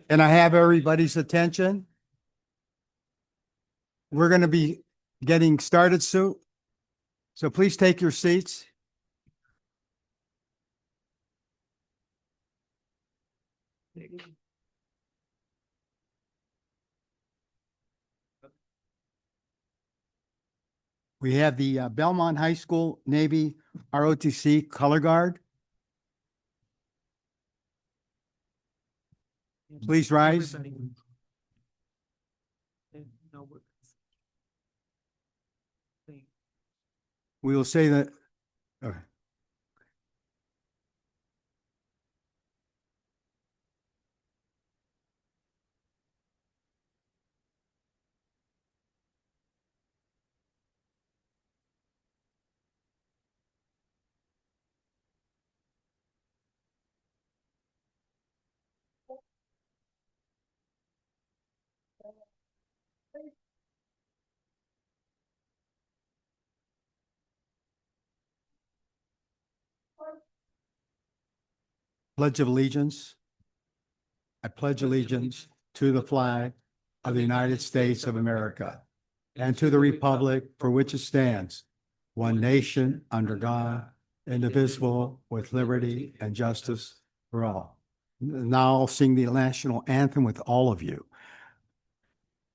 Can I have everybody's attention? We're going to be getting started soon. So please take your seats. We have the Belmont High School Navy ROTC Color Guard. Please rise. We will say that. Okay. Pledge of Allegiance. I pledge allegiance to the flag of the United States of America and to the republic for which it stands, one nation under God, indivisible, with liberty and justice for all. Now I'll sing the national anthem with all of you.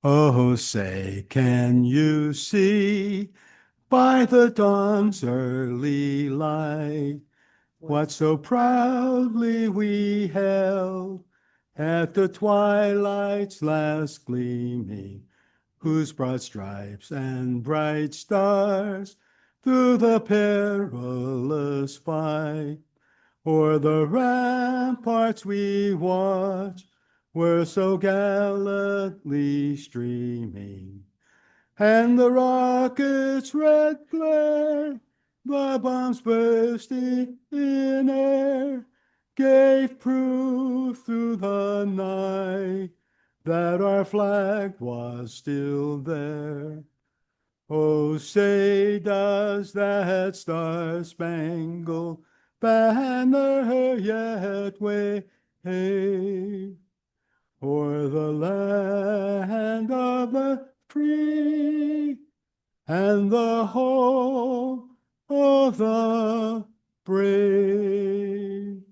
Oh, say, can you see by the dawn's early light what so proudly we held at the twilight's last gleaming, whose broad stripes and bright stars through the perilous fight o'er the ramparts we watch were so gallantly streaming, and the rocket's red glare, the bombs bursting in air, gave proof through the night that our flag was still there. Oh, say does that star-spangled banner yet wave o'er the land of the free and the home of the brave?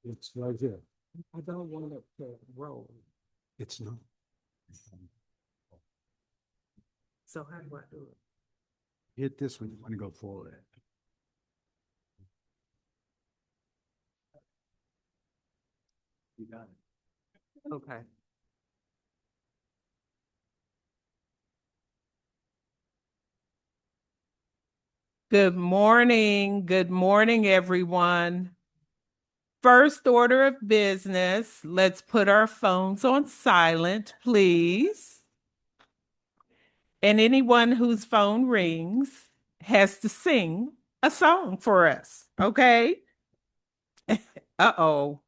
It's right here. I don't want it to roll. It's not. So how do I do it? Hit this when you want to go forward. You got it. Okay. Good morning. Good morning, everyone. First order of business, let's put our phones on silent, please. And anyone whose phone rings has to sing a song for us, okay? Uh-oh.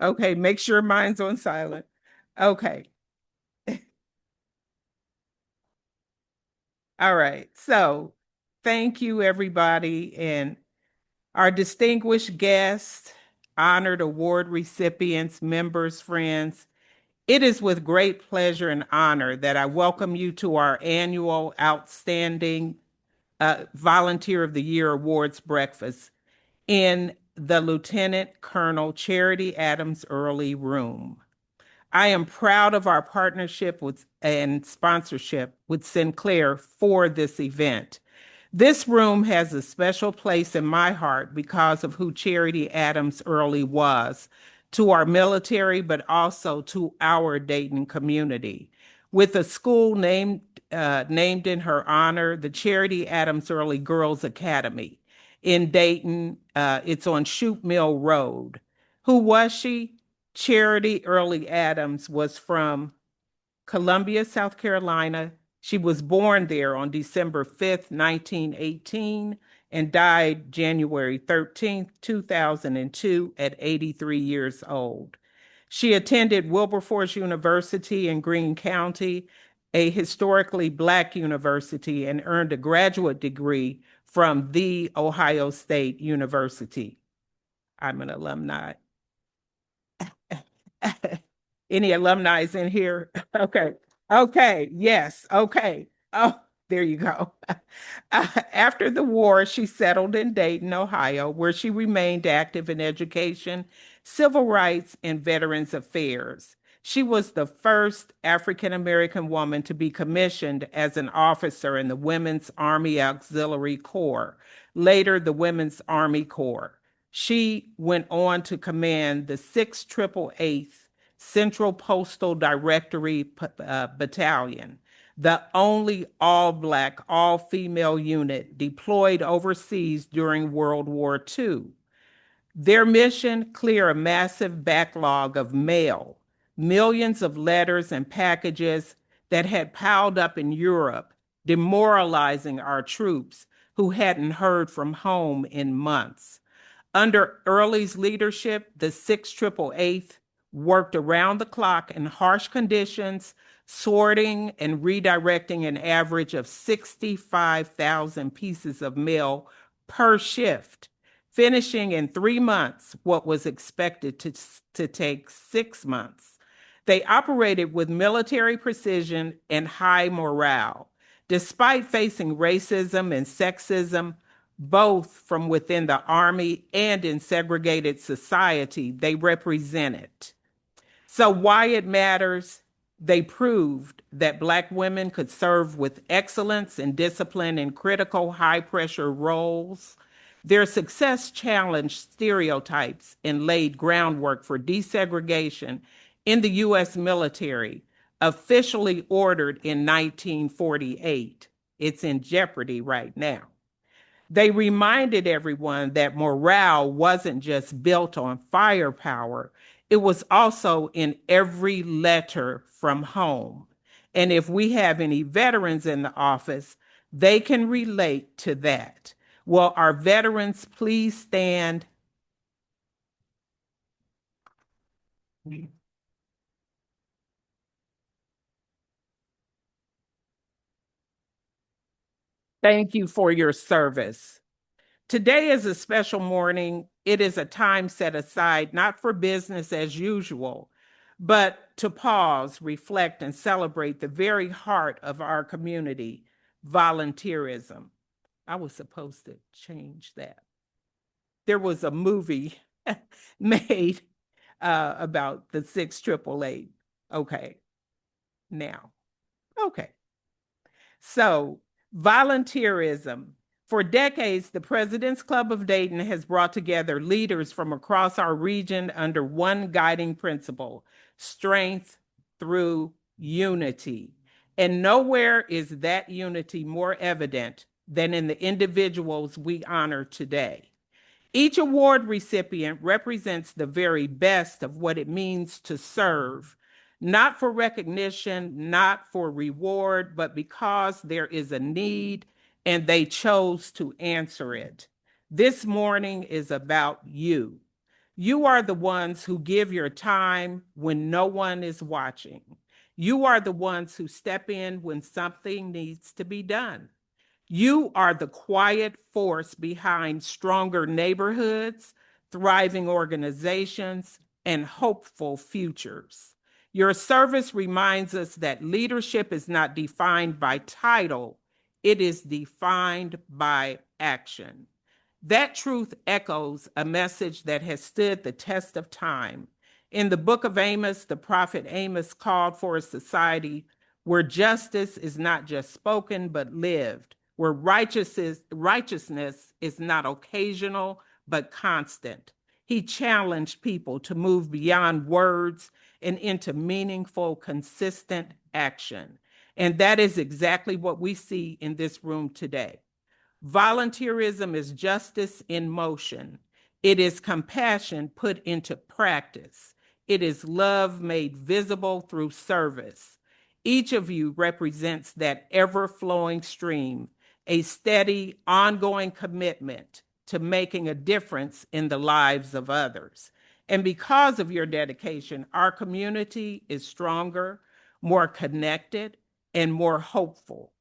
Okay, make sure mine's on silent. Okay. All right. So thank you, everybody. And our distinguished guests, honored award recipients, members, friends, It is with great pleasure and honor that I welcome you to our annual Outstanding Volunteer of the Year Awards breakfast in the Lieutenant Colonel Charity Adams Early Room. I am proud of our partnership with and sponsorship with Sinclair for this event. This room has a special place in my heart because of who Charity Adams Early was to our military, but also to our Dayton community. With a school named in her honor, the Charity Adams Early Girls Academy in Dayton. It's on Shute Mill Road. Who was she? Charity Early Adams was from Columbia, South Carolina. She was born there on December 5th, 1918, and died January 13th, 2002, at 83 years old. She attended Wilberforce University in Greene County, a historically Black university, and earned a graduate degree from The Ohio State University. I'm an alumni. Any alumni in here? Okay. Okay. Yes. Okay. Oh, there you go. After the war, she settled in Dayton, Ohio, where she remained active in education, civil rights, and veterans affairs. She was the first African American woman to be commissioned as an officer in the Women's Army Auxiliary Corps, later the Women's Army Corps. She went on to command the 688th Central Postal Directory Battalion, the only all-Black, all-female unit deployed overseas during World War II. Their mission: clear a massive backlog of mail, millions of letters and packages that had piled up in Europe, demoralizing our troops who hadn't heard from home in months. Under Early's leadership, the 688th worked around the clock in harsh conditions, sorting and redirecting an average of 65,000 pieces of mail per shift, finishing in 3 months what was expected to take 6 months. They operated with military precision and high morale. Despite facing racism and sexism, both from within the Army and in segregated society, they represented. So, why it matters? They proved that Black women could serve with excellence and discipline in critical high pressure roles. Their success challenged stereotypes and laid groundwork for desegregation in the U.S. military, officially ordered in 1948. It's in jeopardy right now. They reminded everyone that morale wasn't just built on firepower, it was also in every letter from home. And if we have any veterans in the office, they can relate to that. Will our veterans please stand? Thank you for your service. Today is a special morning. It is a time set aside not for business as usual, but to pause, reflect, and celebrate the very heart of our community: volunteerism. I was supposed to change that. There was a movie made about the 688. Okay, now. Okay. So, volunteerism. For decades, the President's Club of Dayton has brought together leaders from across our region under one guiding principle: strength through unity. And nowhere is that unity more evident than in the individuals we honor today. Each award recipient represents the very best of what it means to serve, not for recognition, not for reward, but because there is a need and they chose to answer it. This morning is about you. You are the ones who give your time when no one is watching. You are the ones who step in when something needs to be done. You are the quiet force behind stronger neighborhoods, thriving organizations, and hopeful futures. Your service reminds us that leadership is not defined by title, it is defined by action. That truth echoes a message that has stood the test of time. In the book of Amos, the prophet Amos called for a society where justice is not just spoken but lived, where righteousness is not occasional but constant. He challenged people to move beyond words and into meaningful, consistent action. And that is exactly what we see in this room today. Volunteerism is justice in motion. It is compassion put into practice. It is love made visible through service. Each of you represents that ever-flowing stream, a steady, ongoing commitment to making a difference in the lives of others. And because of your dedication, our community is stronger, more connected, and more hopeful.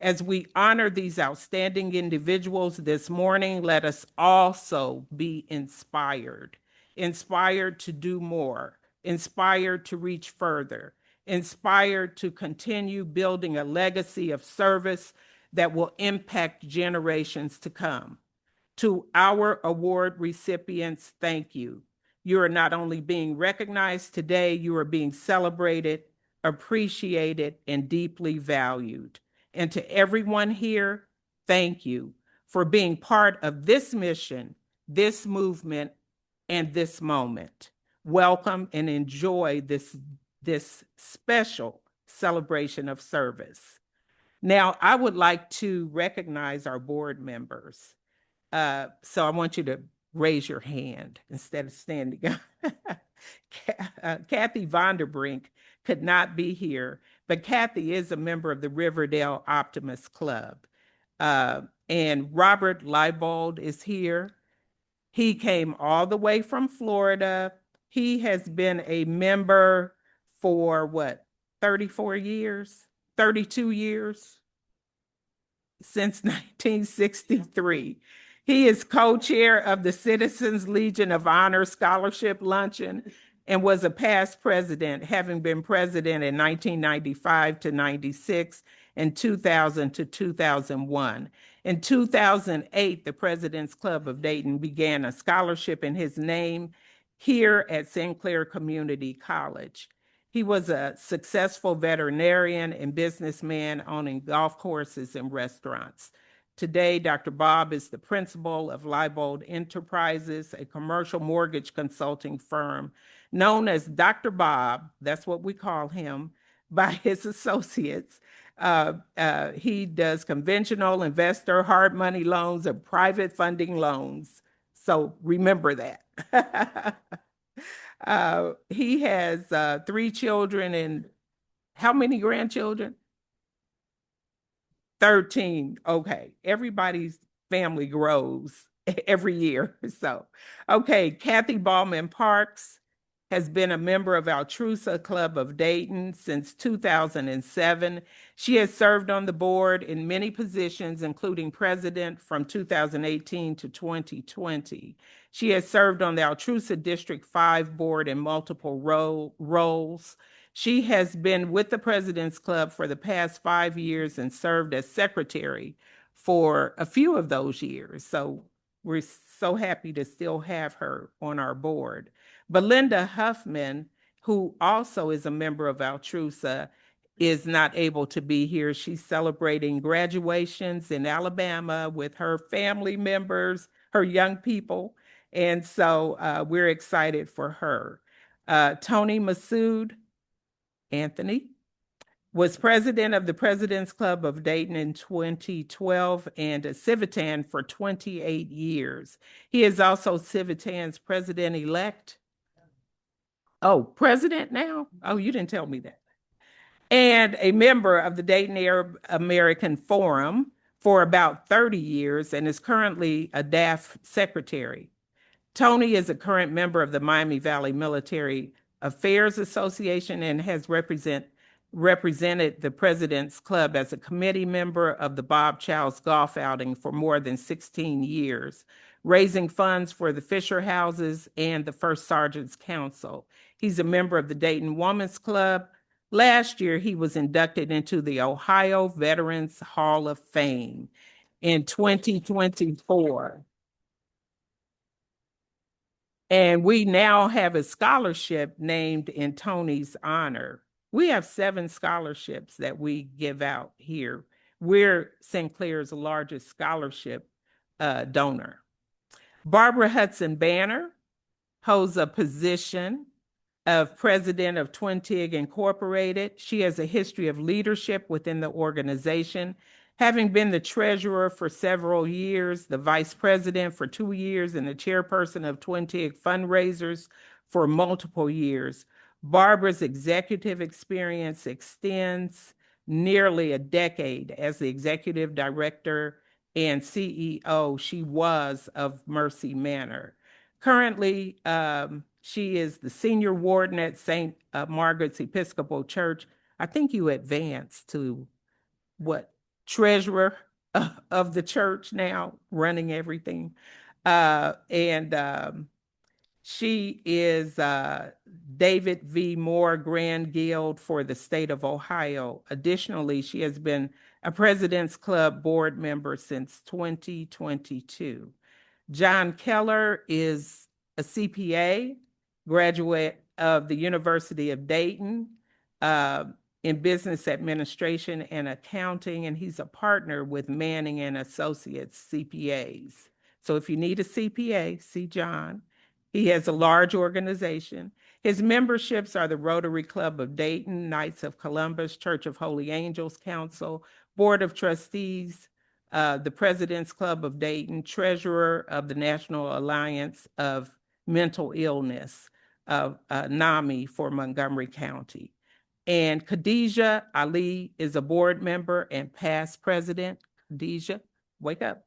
As we honor these outstanding individuals this morning, let us also be inspired, inspired to do more, inspired to reach further, inspired to continue building a legacy of service that will impact generations to come. To our award recipients, thank you. You are not only being recognized today, you are being celebrated, appreciated, and deeply valued. And to everyone here, thank you for being part of this mission, this movement, and this moment. Welcome and enjoy this special celebration of service. Now, I would like to recognize our board members. So I want you to raise your hand instead of standing up. Kathy Vonderbrink could not be here, but Kathy is a member of the Riverdale Optimist Club. And Robert Leibold is here. He came all the way from Florida. He has been a member for what, 34 years, 32 years? Since 1963. He is co-chair of the Citizens Legion of Honor Scholarship Luncheon and was a past president, having been president in 1995 to 96 and 2000 to 2001. In 2008, the President's Club of Dayton began a scholarship in his name here at Sinclair Community College. He was a successful veterinarian and businessman owning golf courses and restaurants. Today, Dr. Bob is the principal of Leibold Enterprises, a commercial mortgage consulting firm known as Dr. Bob, that's what we call him, by his associates. He does conventional investor, hard money loans, and private funding loans. So remember that. He has 3 children and how many grandchildren? 13. Okay. Everybody's family grows every year. So, okay. Kathy Ballman Parks has been a member of Altrusa Club of Dayton since 2007. She has served on the board in many positions, including president from 2018 to 2020. She has served on the Altrusa District 5 board in multiple roles. She has been with the President's Club for the past 5 years and served as secretary for a few of those years. So we're so happy to still have her on our board. Belinda Huffman, who also is a member of Altrusa, is not able to be here. She's celebrating graduations in Alabama with her family members, her young people. And so we're excited for her. Tony Massoud, Anthony, was president of the President's Club of Dayton in 2012 and a Civitan for 28 years. He is also Civitan's president-elect. Oh, president now? Oh, you didn't tell me that. And a member of the Dayton Arab American Forum for about 30 years and is currently a DAF secretary. Tony is a current member of the Miami Valley Military Affairs Association and has represented the President's Club as a committee member of the Bob Childs Golf Outing for more than 16 years. raising funds for the Fisher Houses and the First Sergeant's Council. He's a member of the Dayton Women's Club. Last year, he was inducted into the Ohio Veterans Hall of Fame in 2024. And we now have a scholarship named in Tony's honor. We have 7 scholarships that we give out here. We're Sinclair's largest scholarship donor. Barbara Hudson Banner holds a position of president of Twin Tig Incorporated. She has a history of leadership within the organization, having been the treasurer for several years, the vice president for 2 years, and the chairperson of Twin Tig fundraisers for multiple years. Barbara's executive experience extends nearly a decade as the executive director and CEO she was of Mercy Manor. Currently, she is the senior warden at St. Margaret's Episcopal Church. I think you advanced to what, treasurer of the church now, running everything. And she is David V. Moore Grand Guild for the state of Ohio. Additionally, she has been a President's Club board member since 2022. John Keller is a CPA, graduate of the University of Dayton in business administration and accounting, and he's a partner with Manning and Associates CPAs. So if you need a CPA, see John. He has a large organization. His memberships are the Rotary Club of Dayton, Knights of Columbus, Church of Holy Angels Council, Board of Trustees, the President's Club of Dayton, treasurer of the National Alliance of Mental Illness, NAMI for Montgomery County. And Khadijah Ali is a board member and past president. Khadijah, wake up.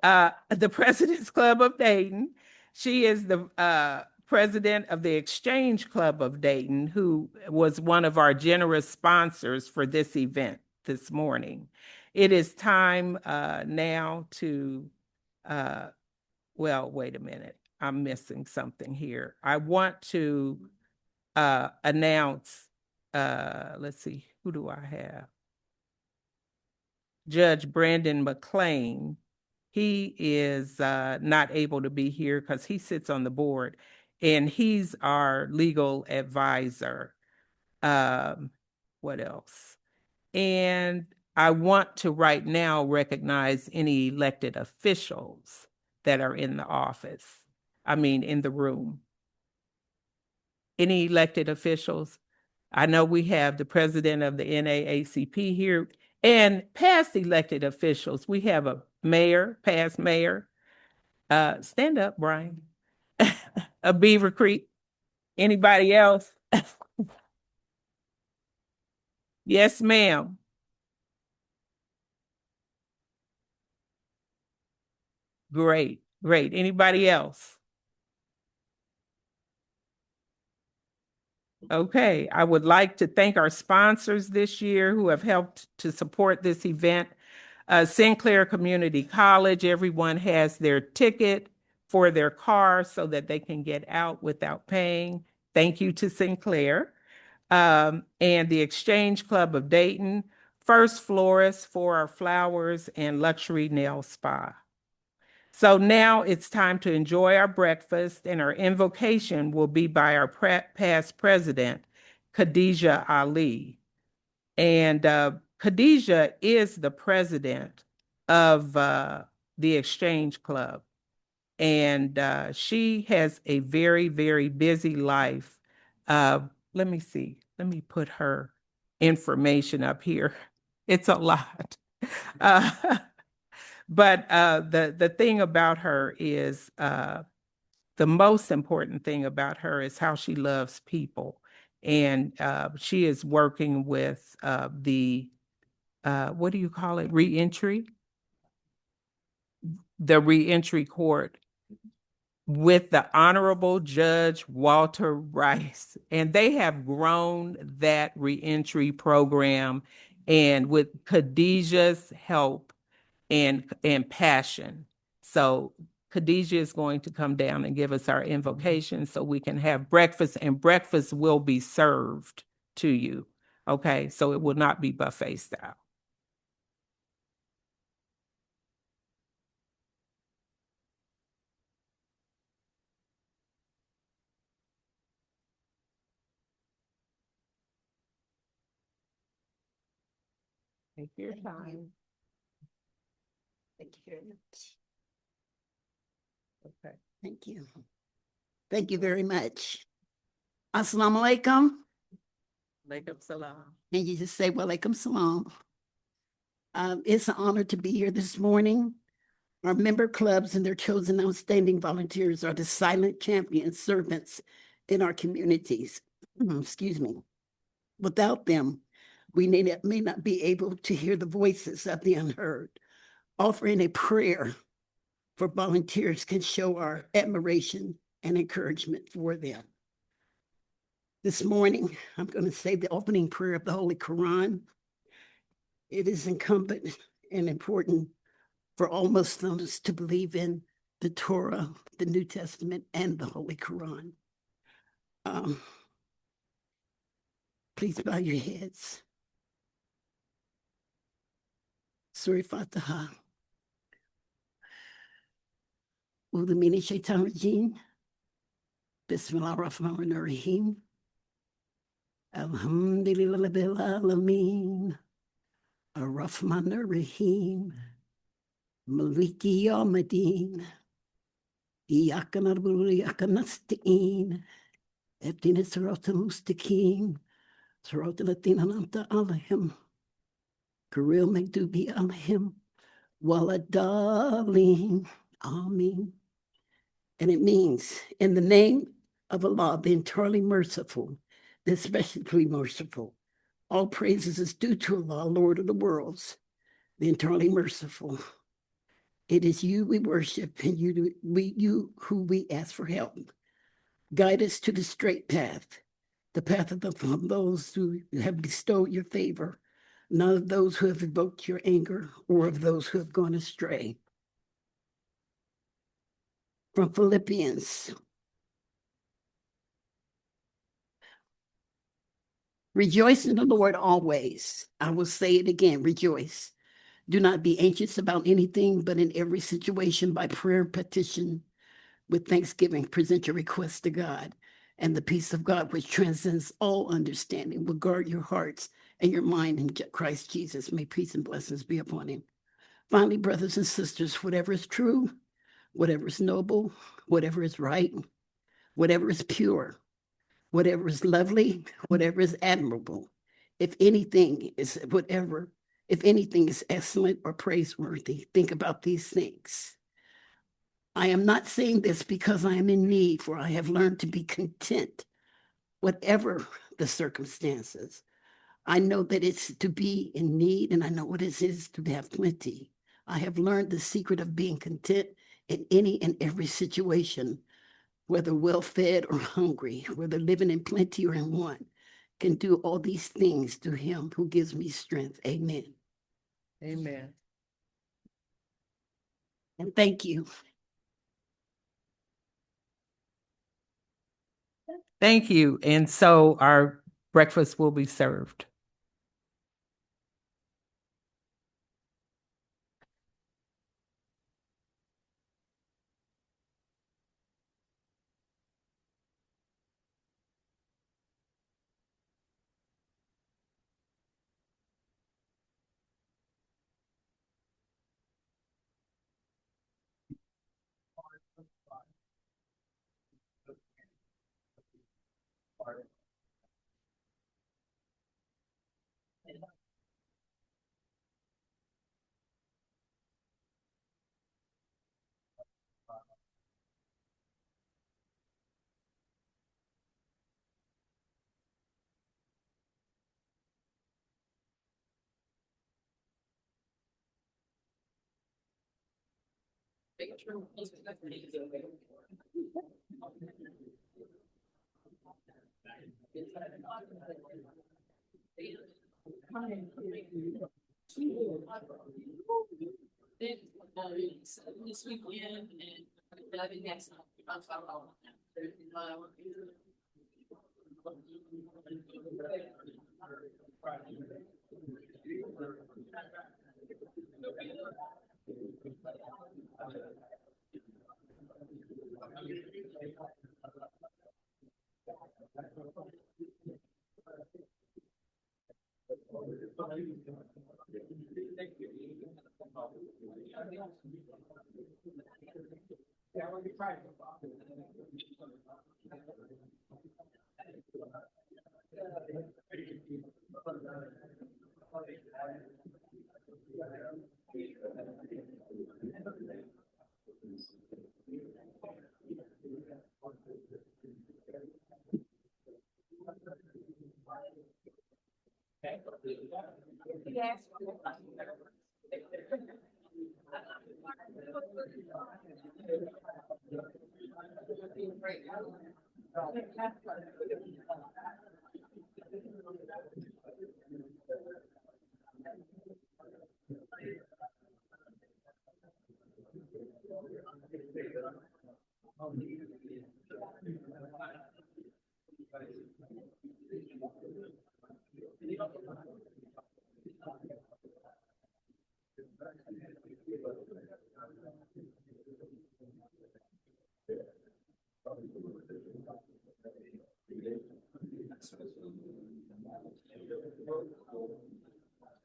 The President's Club of Dayton. She is the president of the Exchange Club of Dayton, who was one of our generous sponsors for this event this morning. It is time now to, well, wait a minute. I'm missing something here. I want to announce, let's see, who do I have? Judge Brandon McLean. He is not able to be here because he sits on the board, and he's our legal advisor. What else? And I want to right now recognize any elected officials that are in the office. I mean, in the room. Any elected officials? I know we have the president of the NAACP here and past elected officials. We have a mayor, past mayor. Stand up, Brian. A Beaver Creek. Anybody else? Yes, ma'am. Great, great. Anybody else? Okay, I would like to thank our sponsors this year who have helped to support this event. Sinclair Community College, everyone has their ticket for their car so that they can get out without paying. Thank you to Sinclair. And the Exchange Club of Dayton, First Florist for our flowers, and Luxury Nail Spa. So now it's time to enjoy our breakfast, and our invocation will be by our past president, Khadijah Ali. And Khadijah is the president of the Exchange Club. And she has a very, very busy life. Let me see. Let me put her information up here. It's a lot. But the thing about her is the most important thing about her is how she loves people. And she is working with the, what do you call it? Reentry? The reentry court with the Honorable Judge Walter Rice. And they have grown that reentry program, and with Khadijah's help and passion. So Khadijah is going to come down and give us our invocation so we can have breakfast, and breakfast will be served to you. Okay, so it will not be buffet style. Take your time. Thank you very much. Okay. Thank you. Thank you very much. Assalamu alaikum. Alaikum salam. And you just say, well, alaikum salam. It's an honor to be here this morning. Our member clubs and their chosen outstanding volunteers are the silent champions, servants in our communities. Excuse me. Without them, we may not be able to hear the voices of the unheard. Offering a prayer for volunteers can show our admiration and encouragement for them. This morning, I'm going to say the opening prayer of the Holy Quran. It is incumbent and important for all Muslims to believe in the Torah, the New Testament, and the Holy Quran. Please bow your heads. Surah Fatiha. A'udhu minash shaitanir rajim. Bismillahir Rahmanir Rahim. Alhamdulillah bil alamin. Ar-Rahmanir Rahim. Maliki yawmiddin. Iyyaka na'budu wa iyyaka nasta'in. Ihdina siratal mustaqim. Siratal ladzina an'amta 'alaihim. Ghayril maghdubi 'alaihim waladdallin. Amen. And it means, in the name of Allah, the entirely merciful, the especially merciful. All praises is due to Allah, Lord of the worlds, the entirely merciful. It is you we worship, and you who we ask for help. Guide us to the straight path, the path of those who have bestowed your favor, none of those who have evoked your anger, or of those who have gone astray. From Philippians. Rejoice in the Lord always. I will say it again, rejoice. Do not be anxious about anything, but in every situation by prayer and petition with thanksgiving, present your requests to God, and the peace of God, which transcends all understanding, will guard your hearts and your mind in Christ Jesus. May peace and blessings be upon him. Finally, brothers and sisters, whatever is true, whatever is noble, whatever is right, whatever is pure, whatever is lovely, whatever is admirable, if anything is excellent or praiseworthy, think about these things. I am not saying this because I am in need, for I have learned to be content, whatever the circumstances. I know that it's to be in need, and I know what it is to have plenty. I have learned the secret of being content in any and every situation, whether well-fed or hungry, whether living in plenty or in want, can do all these things through him who gives me strength. Amen. Amen. And thank you. Thank you. And so our breakfast will be served. This weekend and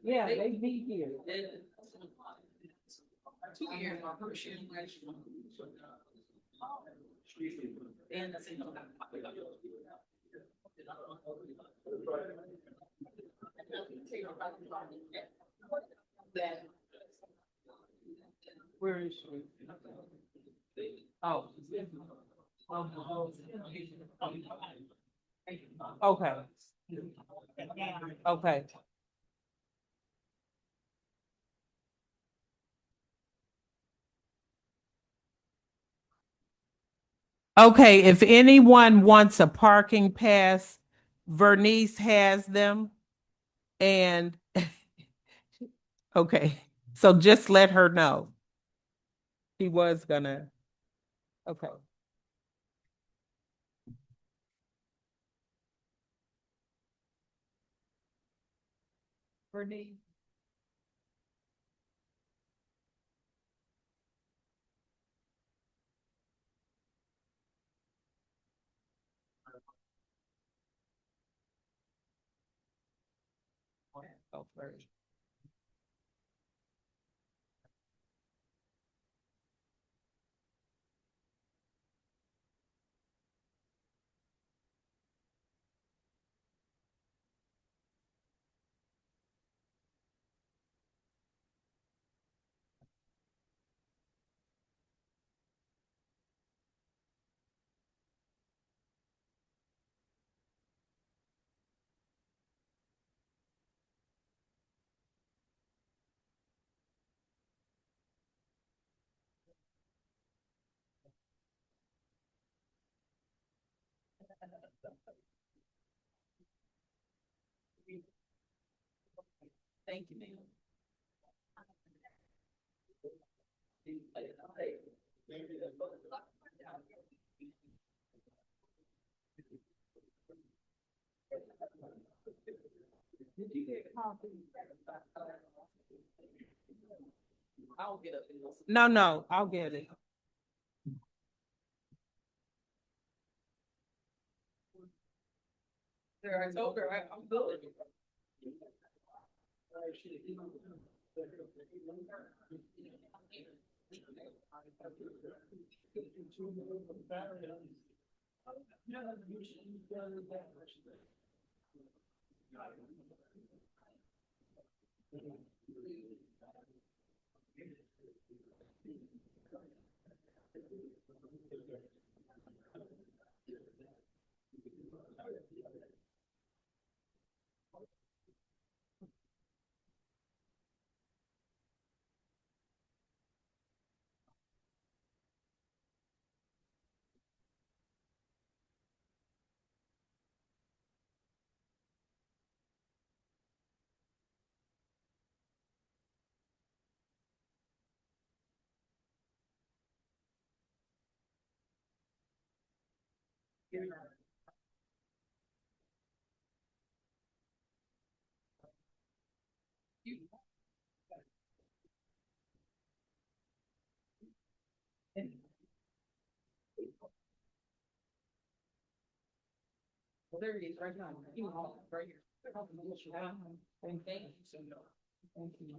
Yeah, they be here. Where is she? Oh. Okay. Okay. Okay, if anyone wants a parking pass, Vernice has them. And okay, so just let her know. She was gonna, okay. Vernice. Go first. Thank you, ma'am. Did you get coffee? I'll get it. No, I'll get it. There, I told her I'm good. There he is, right now. Right here. Thank you. Thank you.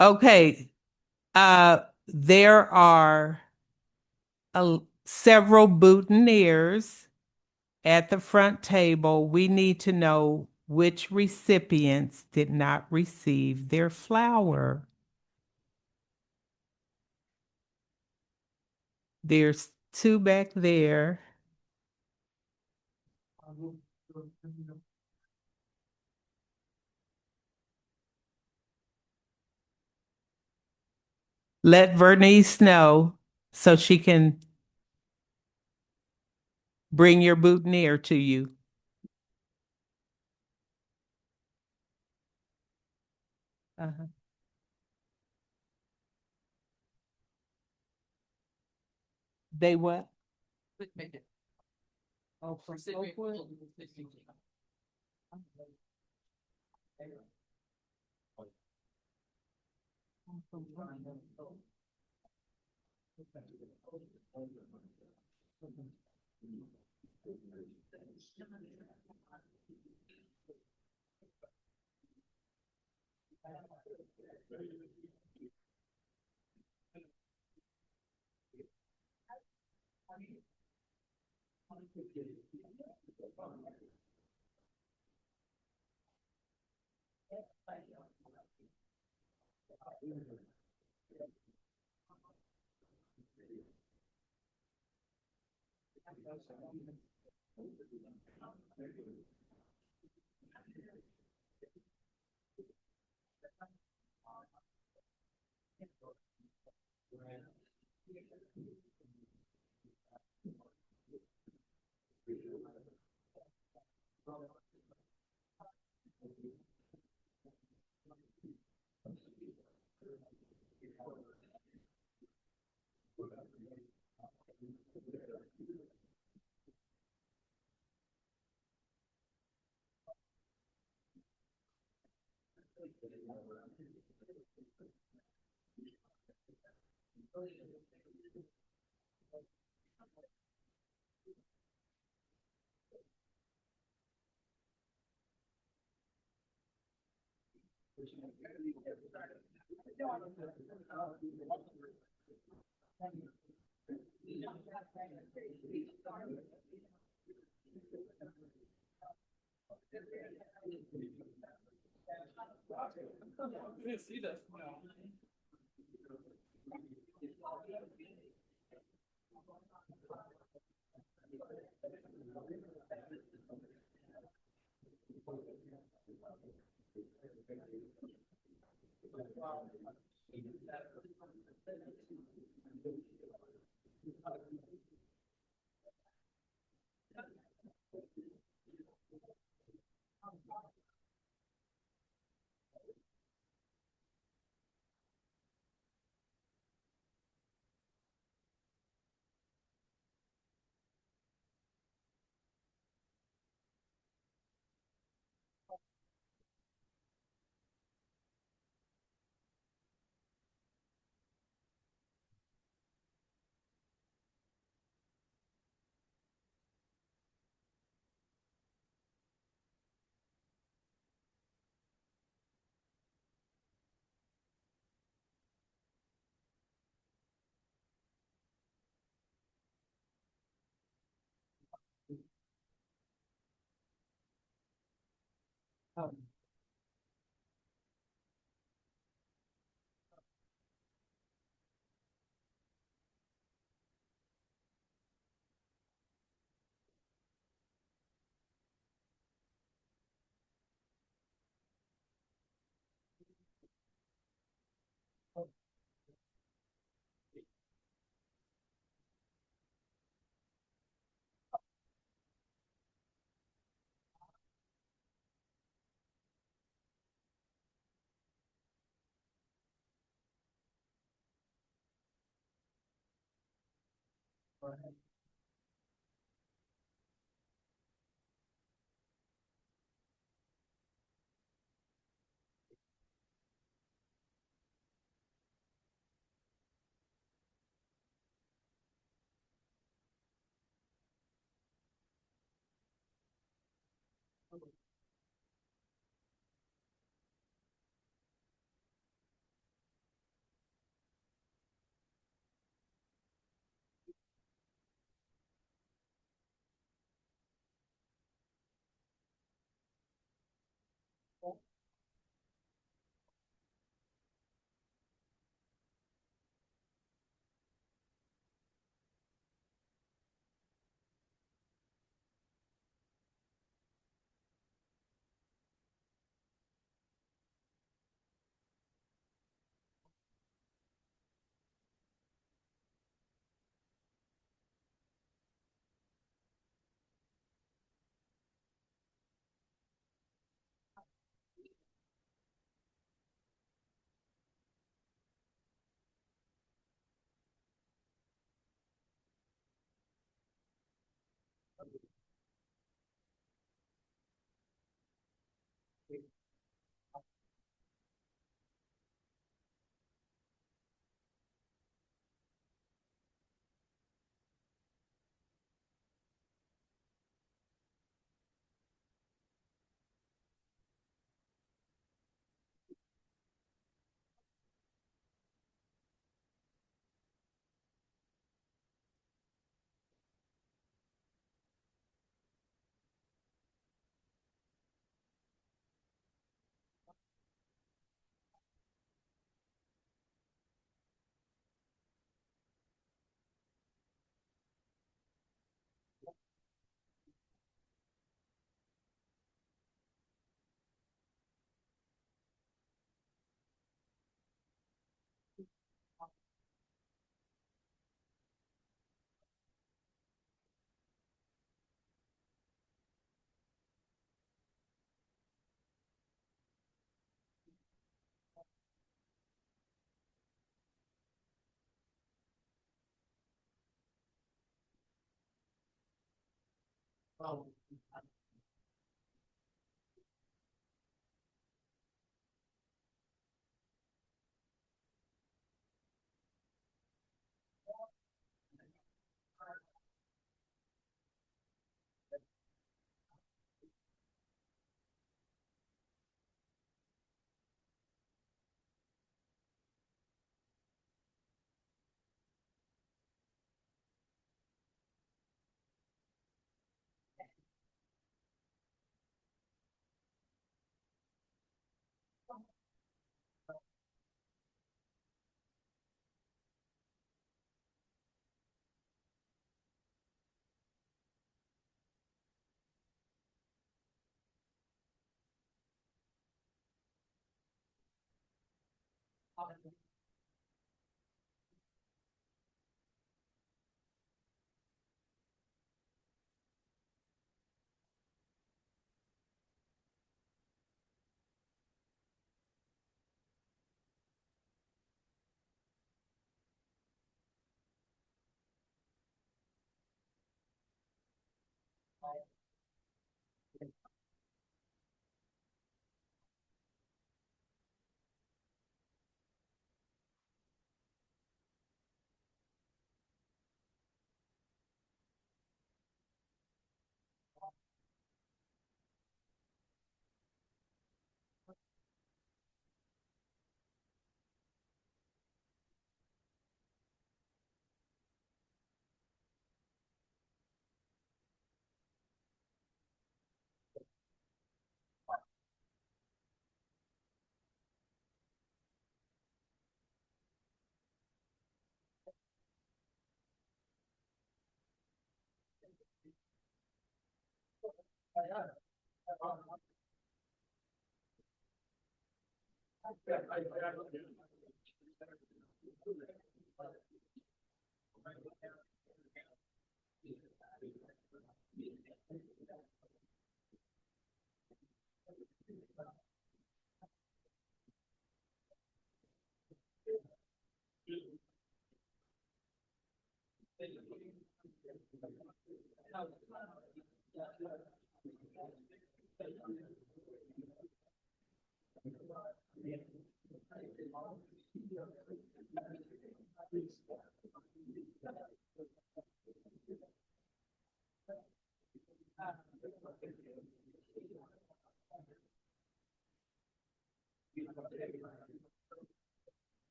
Okay, there are several boutonnieres at the front table. We need to know which recipients did not receive their flower. There's two back there. Let Vernice know so she can bring your boutonniere to you. Uh-huh. They what? Oh, from Oakwood?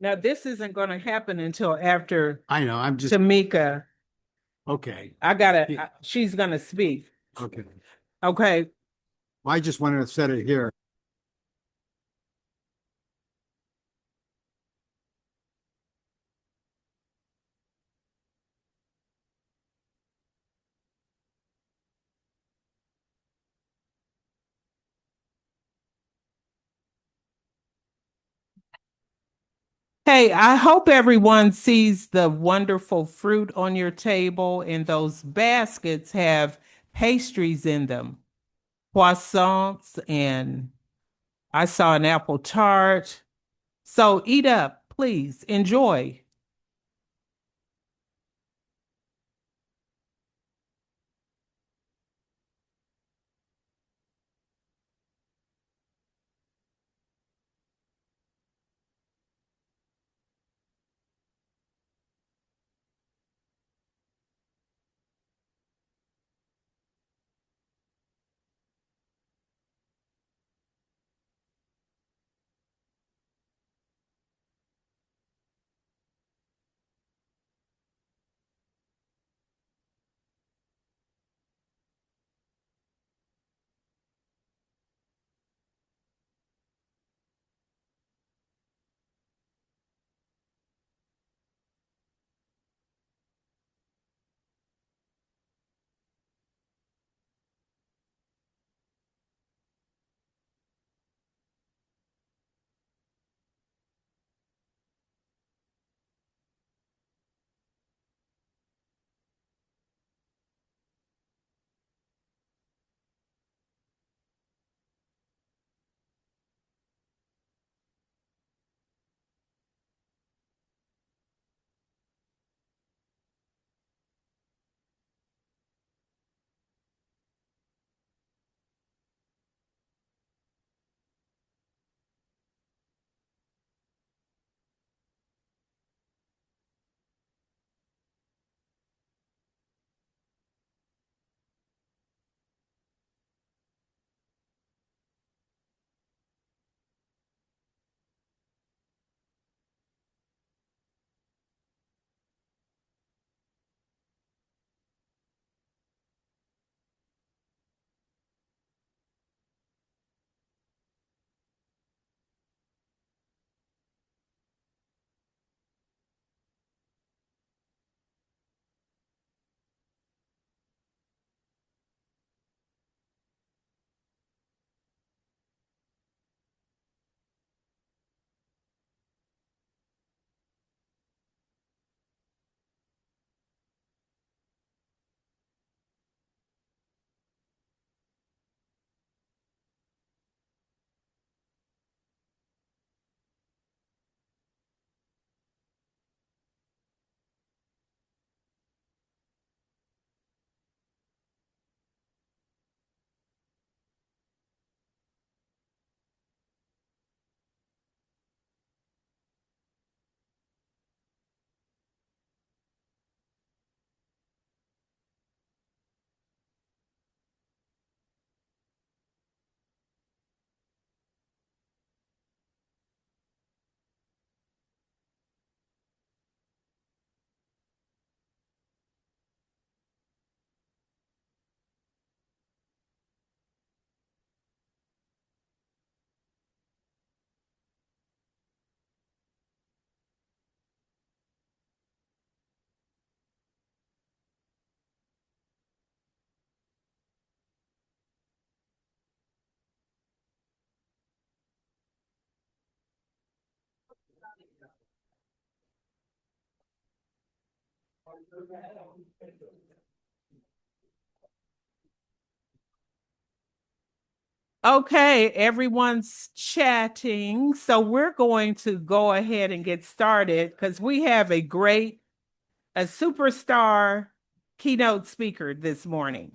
Now, this isn't going to happen until after I know, I'm just, Tamika. okay, She's going to speak. okay. Okay. I just wanted to set it here. Hey, I hope everyone sees the wonderful fruit on your table, and those baskets have pastries in them. Croissants, and I saw an apple tart. So eat up, please. Enjoy. Okay, everyone's chatting. So we're going to go ahead and get started because we have a superstar keynote speaker this morning.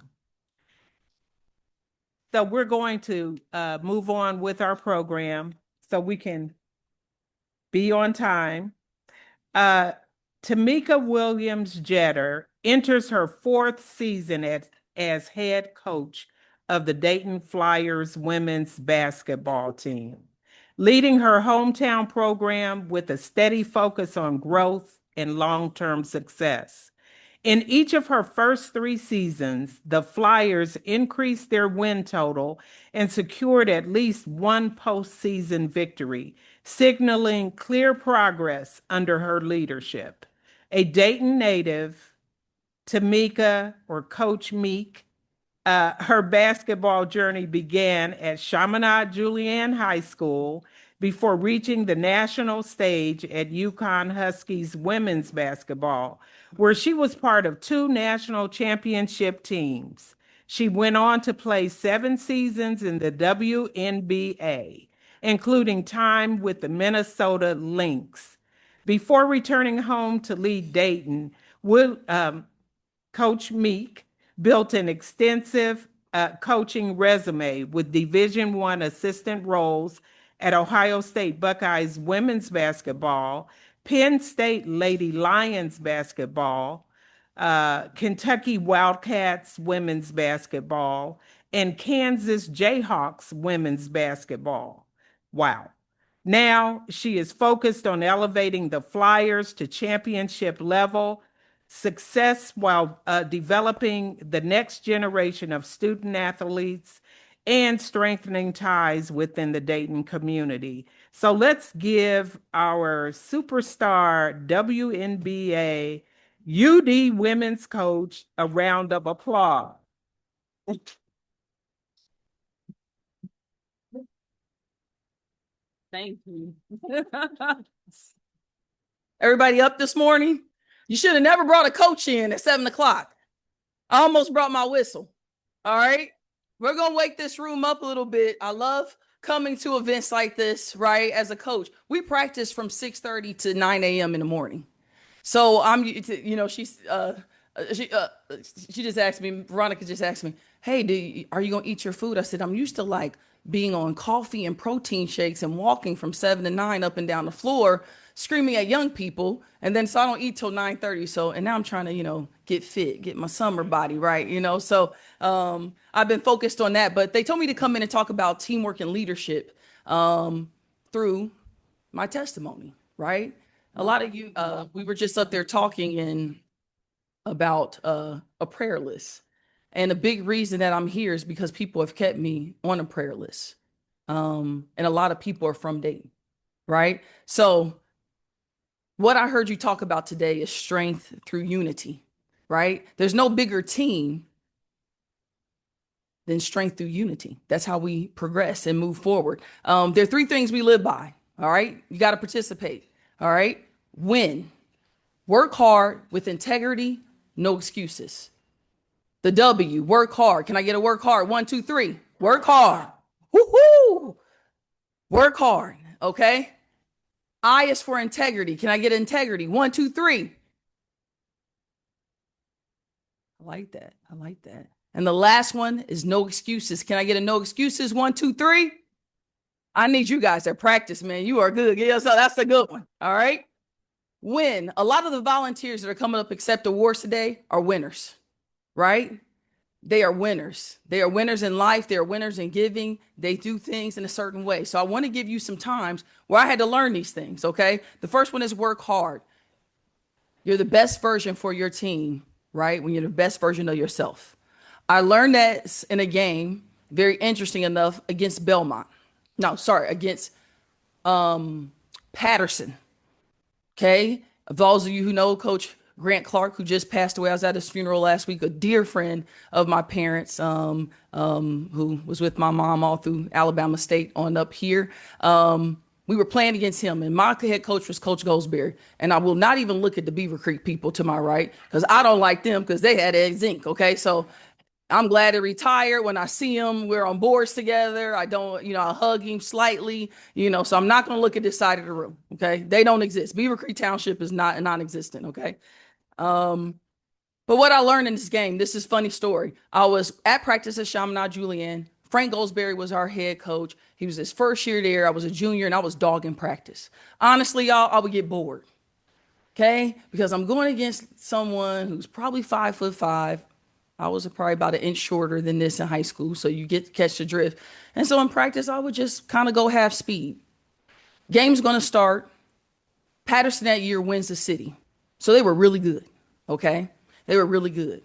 So we're going to move on with our program so we can be on time. Tamika Williams Jeter enters her fourth season as head coach of the Dayton Flyers women's basketball team, leading her hometown program with a steady focus on growth and long-term success. In each of her first 3 seasons, the Flyers increased their win total and secured at least one postseason victory, signaling clear progress under her leadership. A Dayton native, Tamika, or Coach Meek, her basketball journey began at Chaminade Julienne High School before reaching the national stage at UConn Huskies women's basketball, where she was part of 2 national championship teams. She went on to play 7 seasons in the WNBA, including time with the Minnesota Lynx. Before returning home to lead Dayton, Coach Meek built an extensive coaching resume with Division I assistant roles at Ohio State Buckeyes women's basketball, Penn State Lady Lions basketball, Kentucky Wildcats women's basketball, and Kansas Jayhawks women's basketball. Wow. Now she is focused on elevating the Flyers to championship level success while developing the next generation of student athletes and strengthening ties within the Dayton community. So let's give our superstar WNBA UD women's coach a round of applause. Thank you. Everybody up this morning? You should have never brought a coach in at 7 o'clock. I almost brought my whistle. All right. We're going to wake this room up a little bit. I love coming to events like this, right? As a coach, we practice from 6:30 to 9 a.m. in the morning. So she just asked me, Veronica just asked me, hey, are you going to eat your food? I said, I'm used to like being on coffee and protein shakes and walking from 7 to 9 up and down the floor, screaming at young people. And then, so I don't eat till 9:30. So, and now I'm trying to, get fit, get my summer body right, So, I've been focused on that, but they told me to come in and talk about teamwork and leadership, through my testimony, right? A lot of you, we were just up there talking about a prayer list. And a big reason that I'm here is because people have kept me on a prayer list. And a lot of people are from Dayton, right? So what I heard you talk about today is strength through unity, right? There's no bigger team than strength through unity. That's how we progress and move forward. There are 3 things we live by, all right? You got to participate, all right? Win. Work hard with integrity, no excuses. The W, work hard. Can I get a work hard? 1, 2, 3. Work hard. Woohoo! Work hard, okay? I is for integrity. Can I get integrity? 1, 2, 3. I like that. I like that. And the last one is no excuses. Can I get a no excuses? 1, 2, 3. I need you guys to practice, man. You are good. Yeah, so that's a good one. All right. Win. A lot of the volunteers that are coming up accept awards today are winners, right? They are winners. They are winners in life. They are winners in giving. They do things in a certain way. So I want to give you some times where I had to learn these things, okay? The first one is work hard. You're the best version for your team, right? When you're the best version of yourself. I learned that in a game, very interesting enough, against Belmont. No, sorry, against Patterson. Okay? Those of you who know Coach Grant Clark, who just passed away, I was at his funeral last week, a dear friend of my parents, who was with my mom all through Alabama State on up here. We were playing against him, and my head coach was Coach Goldsberry. And I will not even look at the Beaver Creek people to my right, because I don't like them because they had Ed Zink, okay? So I'm glad to retire. When I see him, we're on boards together. I don't, I hug him slightly, so I'm not going to look at this side of the room. Okay. They don't exist. Beaver Creek Township is not non-existent. Okay. But what I learned in this game, this is a funny story. I was at practice at Chaminade Julienne. Frank Goldsberry was our head coach. He was his first year there. I was a junior and I was dogging practice. Honestly, y'all, I would get bored. Okay. Because I'm going against someone who's probably 5'5", I was probably about an inch shorter than this in high school, so you get to catch the drift. And so in practice, I would just kind of go half speed. Game's going to start. Patterson that year wins the city. So they were really good. Okay. They were really good.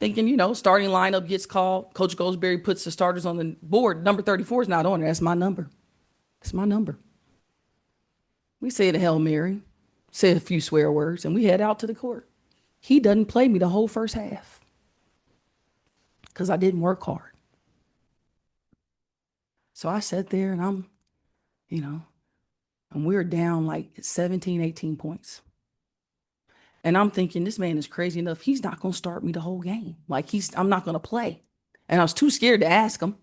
Thinking, starting lineup gets called. Coach Goldsberry puts the starters on the board. Number 34 is not on there. That's my number. That's my number. We say the Hail Mary, say a few swear words, and we head out to the court. He doesn't play me the whole first half because I didn't work hard. So I sat there and and we're down like 17, 18 points. And I'm thinking, this man is crazy enough. He's not going to start me the whole game. I'm not going to play. And I was too scared to ask him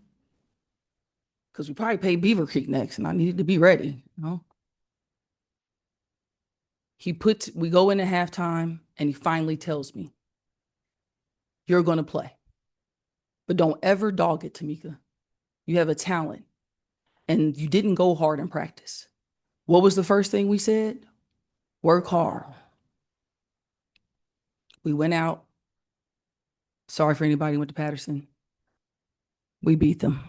because we probably played Beaver Creek next and I needed to be ready. We go into halftime and he finally tells me, you're going to play, but don't ever dog it, Tamika. You have a talent and you didn't go hard in practice. What was the first thing we said? Work hard. We went out. Sorry for anybody who went to Patterson. We beat them.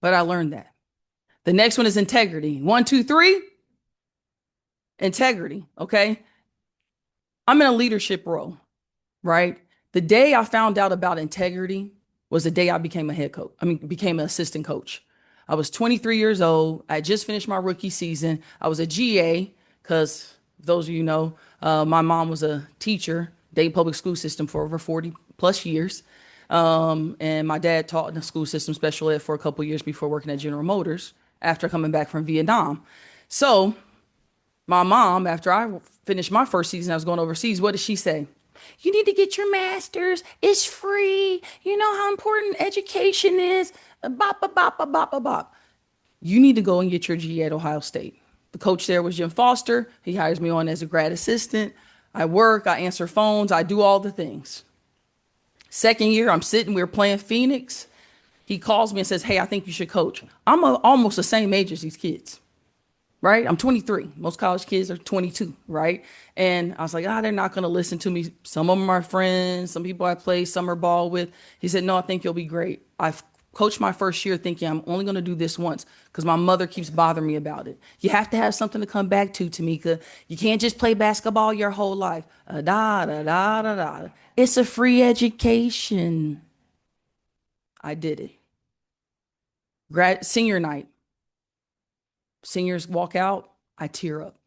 But I learned that. The next one is integrity. 1, 2, 3. Integrity, okay? I'm in a leadership role, right? The day I found out about integrity was the day I became became an assistant coach. I was 23 years old. I just finished my rookie season. I was a GA because those of you know, my mom was a teacher, Dayton public school system for over 40 plus years. And my dad taught in the school system special ed for a couple of years before working at General Motors after coming back from Vietnam. So my mom, after I finished my first season, I was going overseas. What did she say? You need to get your master's. It's free. You know how important education is. Bop, bop, bop, bop, bop, bop, bop. You need to go and get your GA at Ohio State. The coach there was Jim Foster. He hires me on as a grad assistant. I work, I answer phones, I do all the things. Second year, we're playing Phoenix. He calls me and says, hey, I think you should coach. I'm almost the same age as these kids, right? I'm 23. Most college kids are 22, right? And I was like, they're not going to listen to me. Some of them are friends. Some people I play summer ball with. He said, no, I think you'll be great. I've coached my first year thinking I'm only going to do this once because my mother keeps bothering me about it. You have to have something to come back to, Tamika. You can't just play basketball your whole life. It's a free education. I did it. Senior night. Seniors walk out. I tear up.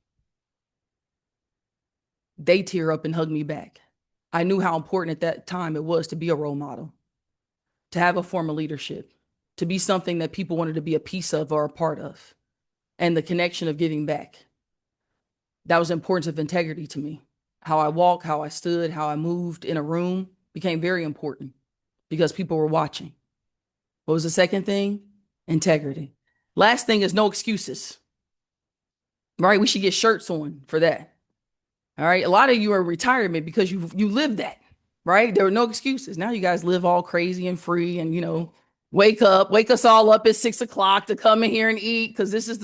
They tear up and hug me back. I knew how important at that time it was to be a role model, to have a form of leadership, to be something that people wanted to be a piece of or a part of, and the connection of giving back. That was the importance of integrity to me. How I walked, how I stood, how I moved in a room became very important because people were watching. What was the second thing? Integrity. Last thing is no excuses, right? We should get shirts on for that. All right. A lot of you are in retirement because you lived that, right? There were no excuses. Now you guys live all crazy and free and, wake us all up at 6 o'clock to come in here and eat because this is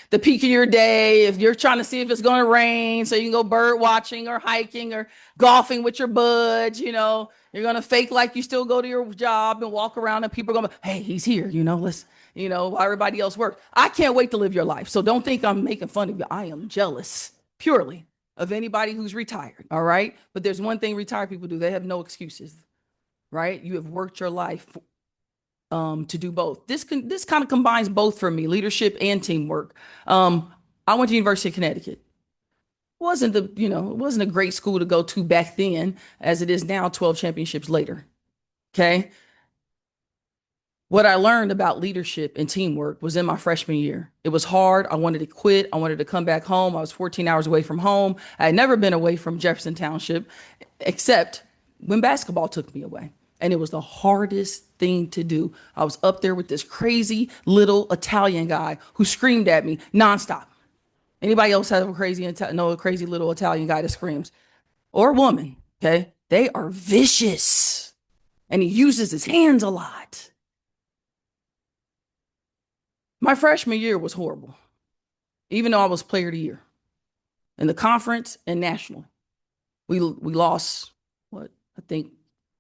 the peak of your day. If you're trying to see if it's going to rain so you can go bird watching or hiking or golfing with your buds, you're going to fake like you still go to your job and walk around and people are going to, hey, he's here, while everybody else works. I can't wait to live your life. So don't think I'm making fun of you. I am jealous purely of anybody who's retired. All right. But there's one thing retired people do. They have no excuses, right? You have worked your life to do both. This kind of combines both for me, leadership and teamwork. I went to University of Connecticut. It wasn't a great school to go to back then as it is now 12 championships later. Okay. What I learned about leadership and teamwork was in my freshman year. It was hard. I wanted to quit. I wanted to come back home. I was 14 hours away from home. I had never been away from Jefferson Township, except when basketball took me away. And it was the hardest thing to do. I was up there with this crazy little Italian guy who screamed at me nonstop. Anybody else have a crazy little Italian guy that screams? Or a woman, okay? They are vicious. And he uses his hands a lot. My freshman year was horrible, even though I was player of the year in the conference and national. We lost I think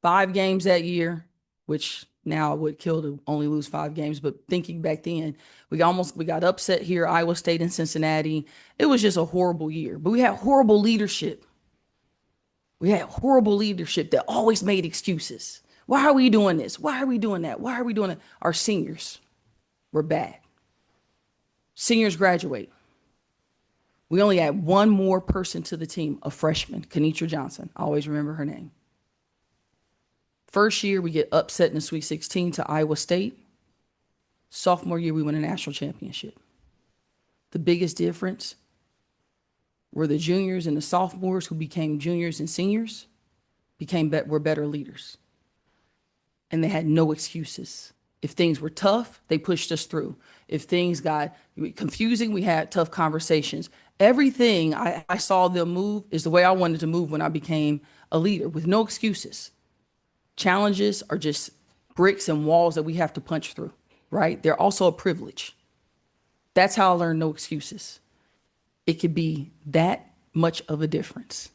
5 games that year, which now I would kill to only lose 5 games. But thinking back then, we got upset here, Iowa State and Cincinnati. It was just a horrible year, but we had horrible leadership. We had horrible leadership that always made excuses. Why are we doing this? Why are we doing that? Why are we doing it? Our seniors were bad. Seniors graduate. We only had one more person to the team, a freshman, Kenitra Johnson. I always remember her name. First year, we get upset in the Sweet 16 to Iowa State. Sophomore year, we win a national championship. The biggest difference were the juniors and the sophomores who became juniors and seniors were better leaders. And they had no excuses. If things were tough, they pushed us through. If things got confusing, we had tough conversations. Everything I saw them move is the way I wanted to move when I became a leader, with no excuses. Challenges are just bricks and walls that we have to punch through, right? They're also a privilege. That's how I learned no excuses. It could be that much of a difference.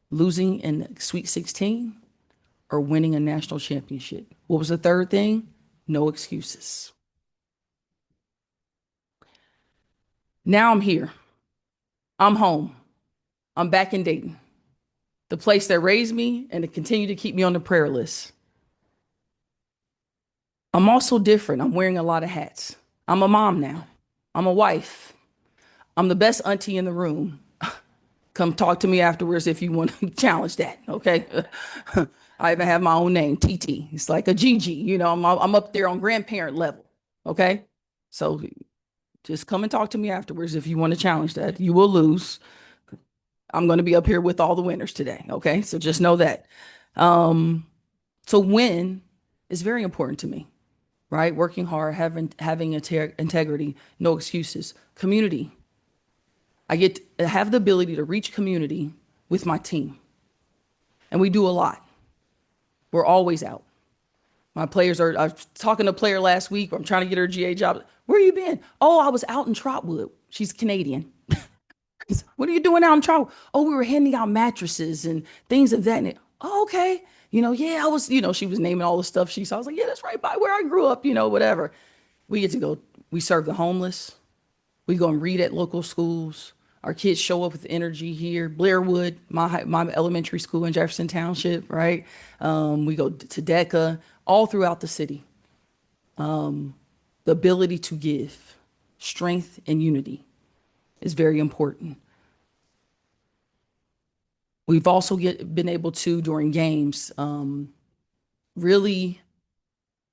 Losing in the Sweet 16 or winning a national championship. What was the third thing? No excuses. Now I'm here. I'm home. I'm back in Dayton, the place that raised me and to continue to keep me on the prayer list. I'm also different. I'm wearing a lot of hats. I'm a mom now. I'm a wife. I'm the best auntie in the room. Come talk to me afterwards if you want to challenge that, okay? I even have my own name, TT. It's like a Gigi, I'm up there on grandparent level, okay? So just come and talk to me afterwards if you want to challenge that. You will lose. I'm going to be up here with all the winners today, okay? So just know that. So win is very important to me, right? Working hard, having integrity, no excuses. Community. I have the ability to reach community with my team. And we do a lot. We're always out. My players I was talking to a player last week. I'm trying to get her a GA job. Where you been? Oh, I was out in Trotwood. She's Canadian. What are you doing out in Trotwood? Oh, we were handing out mattresses and things of that. Oh, okay. Yeah, I was, she was naming all the stuff she saw. I was like, yeah, that's right by where I grew up, whatever. We get to go, we serve the homeless. We go and read at local schools. Our kids show up with energy here. Blairwood, my elementary school in Jefferson Township, right? We go to DECA, all throughout the city. The ability to give, strength and unity is very important. We've also been able to, during games, really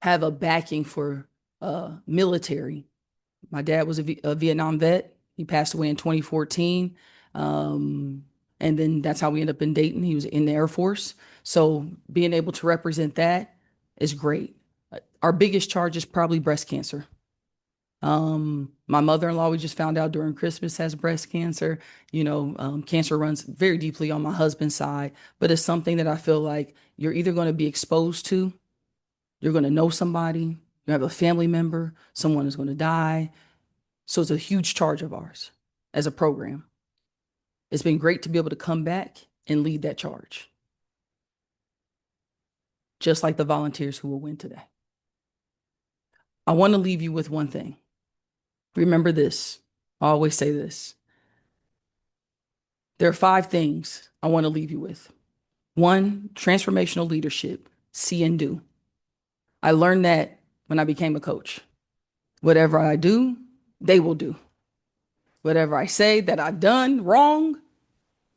have a backing for military. My dad was a Vietnam vet. He passed away in 2014. And then that's how we ended up in Dayton. He was in the Air Force. So being able to represent that is great. Our biggest charge is probably breast cancer. My mother-in-law, we just found out during Christmas, has breast cancer. Cancer runs very deeply on my husband's side, but it's something that I feel like you're either going to be exposed to, you're going to know somebody, you have a family member, someone is going to die. So it's a huge charge of ours as a program. It's been great to be able to come back and lead that charge. Just like the volunteers who will win today. I want to leave you with one thing. Remember this. I always say this. There are 5 things I want to leave you with. 1, transformational leadership, see and do. I learned that when I became a coach. Whatever I do, they will do. Whatever I say that I've done wrong,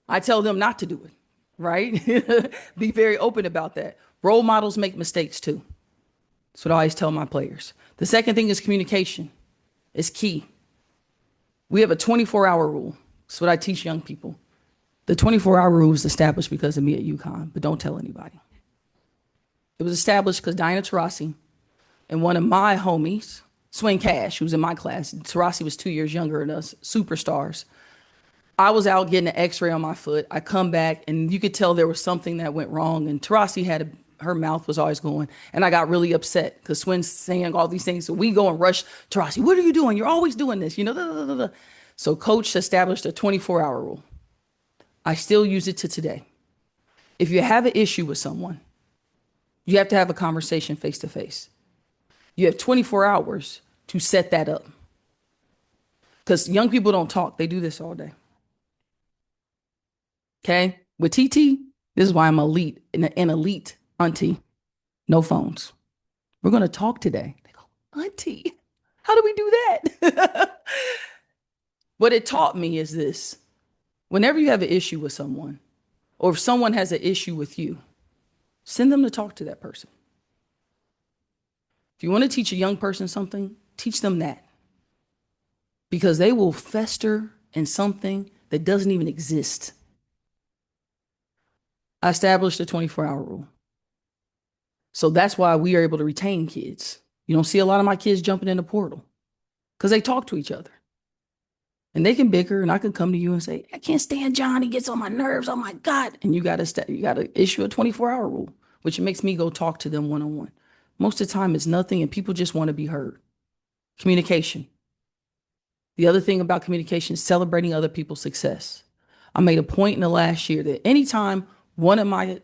I tell them not to do it, right? Be very open about that. Role models make mistakes too. That's what I always tell my players. The second thing is communication. It's key. We have a 24-hour rule. That's what I teach young people. The 24-hour rule was established because of me at UConn, but don't tell anybody. It was established because Diana Taurasi and one of my homies, Swing Cash, who was in my class, Taurasi was 2 years younger than us, superstars. I was out getting an x-ray on my foot. I come back and you could tell there was something that went wrong. And Taurasi her mouth was always going. And I got really upset because Swin's saying all these things. So we go and rush Taurasi. What are you doing? You're always doing this, Da, da, da, da. So coach established a 24-hour rule. I still use it to today. If you have an issue with someone, you have to have a conversation face to face. You have 24 hours to set that up. Because young people don't talk, they do this all day. Okay? With TT, this is why I'm elite, an elite auntie. No phones. We're going to talk today. They go, Auntie, how do we do that? What it taught me is this. Whenever you have an issue with someone, or if someone has an issue with you, send them to talk to that person. If you want to teach a young person something, teach them that. Because they will fester in something that doesn't even exist. I established a 24-hour rule. So that's why we are able to retain kids. You don't see a lot of my kids jumping in the portal because they talk to each other. And they can bicker, and I can come to you and say, I can't stand John. He gets on my nerves. Oh my God. And you got to issue a 24-hour rule, which makes me go talk to them one-on-one. Most of the time it's nothing, and people just want to be heard. Communication. The other thing about communication is celebrating other people's success. I made a point in the last year that anytime one of my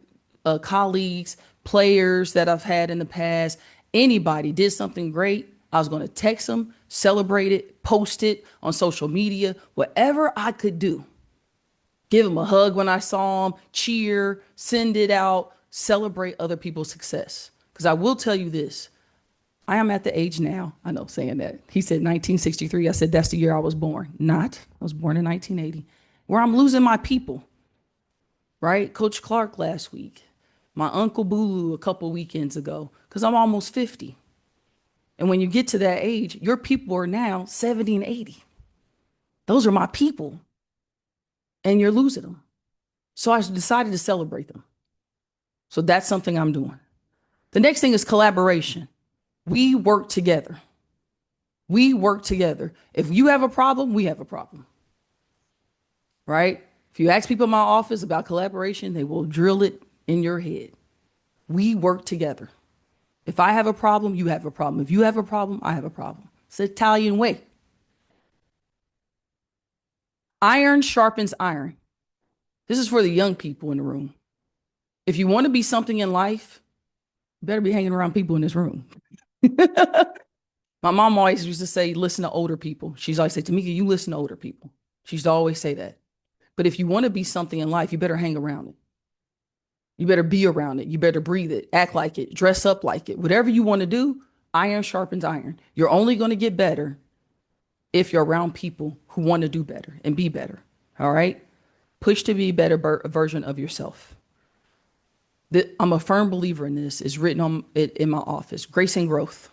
colleagues, players that I've had in the past, anybody did something great, I was going to text them, celebrate it, post it on social media, whatever I could do. Give them a hug when I saw them, cheer, send it out, celebrate other people's success. Because I will tell you this, I am at the age now, I know saying that. He said 1963. I said, that's the year I was born. Not, I was born in 1980, where I'm losing my people, right? Coach Clark last week, my Uncle Bulu a couple weekends ago, because I'm almost 50. And when you get to that age, your people are now 70 and 80. Those are my people. And you're losing them. So I decided to celebrate them. So that's something I'm doing. The next thing is collaboration. We work together. We work together. If you have a problem, we have a problem. Right? If you ask people in my office about collaboration, they will drill it in your head. We work together. If I have a problem, you have a problem. If you have a problem, I have a problem. It's the Italian way. Iron sharpens iron. This is for the young people in the room. If you want to be something in life, you better be hanging around people in this room. My mom always used to say, listen to older people. She's always said, Tamika, you listen to older people. She used to always say that. But if you want to be something in life, you better hang around it. You better be around it. You better breathe it, act like it, dress up like it. Whatever you want to do, iron sharpens iron. You're only going to get better if you're around people who want to do better and be better. All right? Push to be a better version of yourself. I'm a firm believer in this. It's written on it in my office. Grace and growth.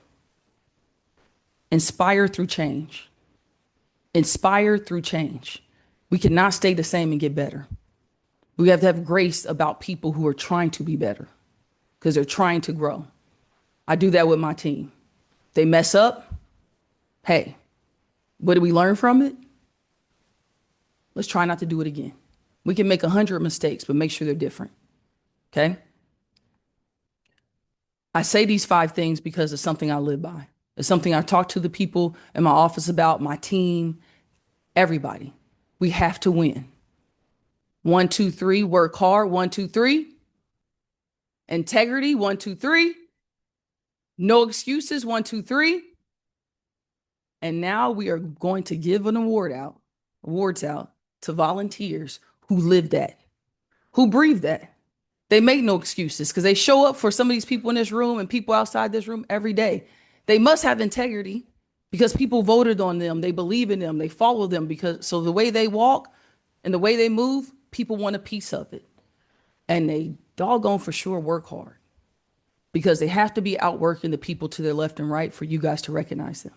Inspire through change. Inspire through change. We cannot stay the same and get better. We have to have grace about people who are trying to be better because they're trying to grow. I do that with my team. They mess up. Hey, what did we learn from it? Let's try not to do it again. We can make 100 mistakes, but make sure they're different. Okay? I say these 5 things because it's something I live by. It's something I talk to the people in my office about, my team, everybody. We have to win. 1, 2, 3, work hard. 1, 2, 3. Integrity. 1, 2, 3. No excuses. 1, 2, 3. And now we are going to give an awards out to volunteers who live that, who breathe that. They make no excuses because they show up for some of these people in this room and people outside this room every day. They must have integrity because people voted on them. They believe in them. They follow them so the way they walk and the way they move, people want a piece of it. And they doggone for sure work hard because they have to be outworking the people to their left and right for you guys to recognize them.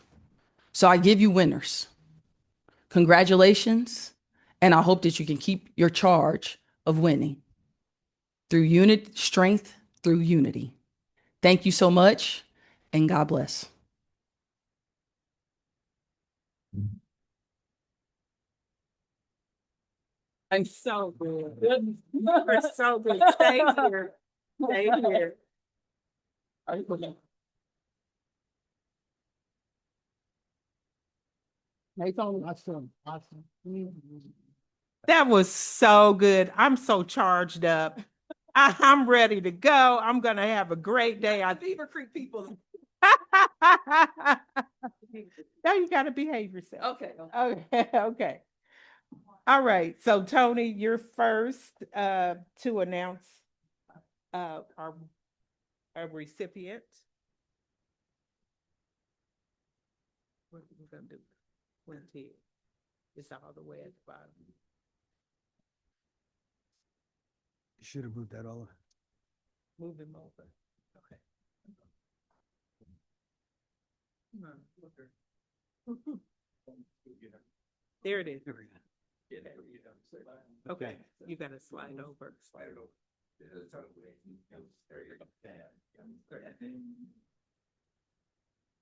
So I give you winners. Congratulations. And I hope that you can keep your charge of winning through strength through unity. Thank you so much, and God bless. I'm so good. You're so good. Stay here. Stay here. That was so good. I'm so charged up. I'm ready to go. I'm going to have a great day. Beaver Creek people. Now you got to behave yourself. Okay. Okay. Okay. All right. So Tony, you're first to announce our recipient. What are we gonna do? 20. It's all the way at the bottom. You should have moved that all. Move him over. Okay. There it is. Okay, you gotta slide over.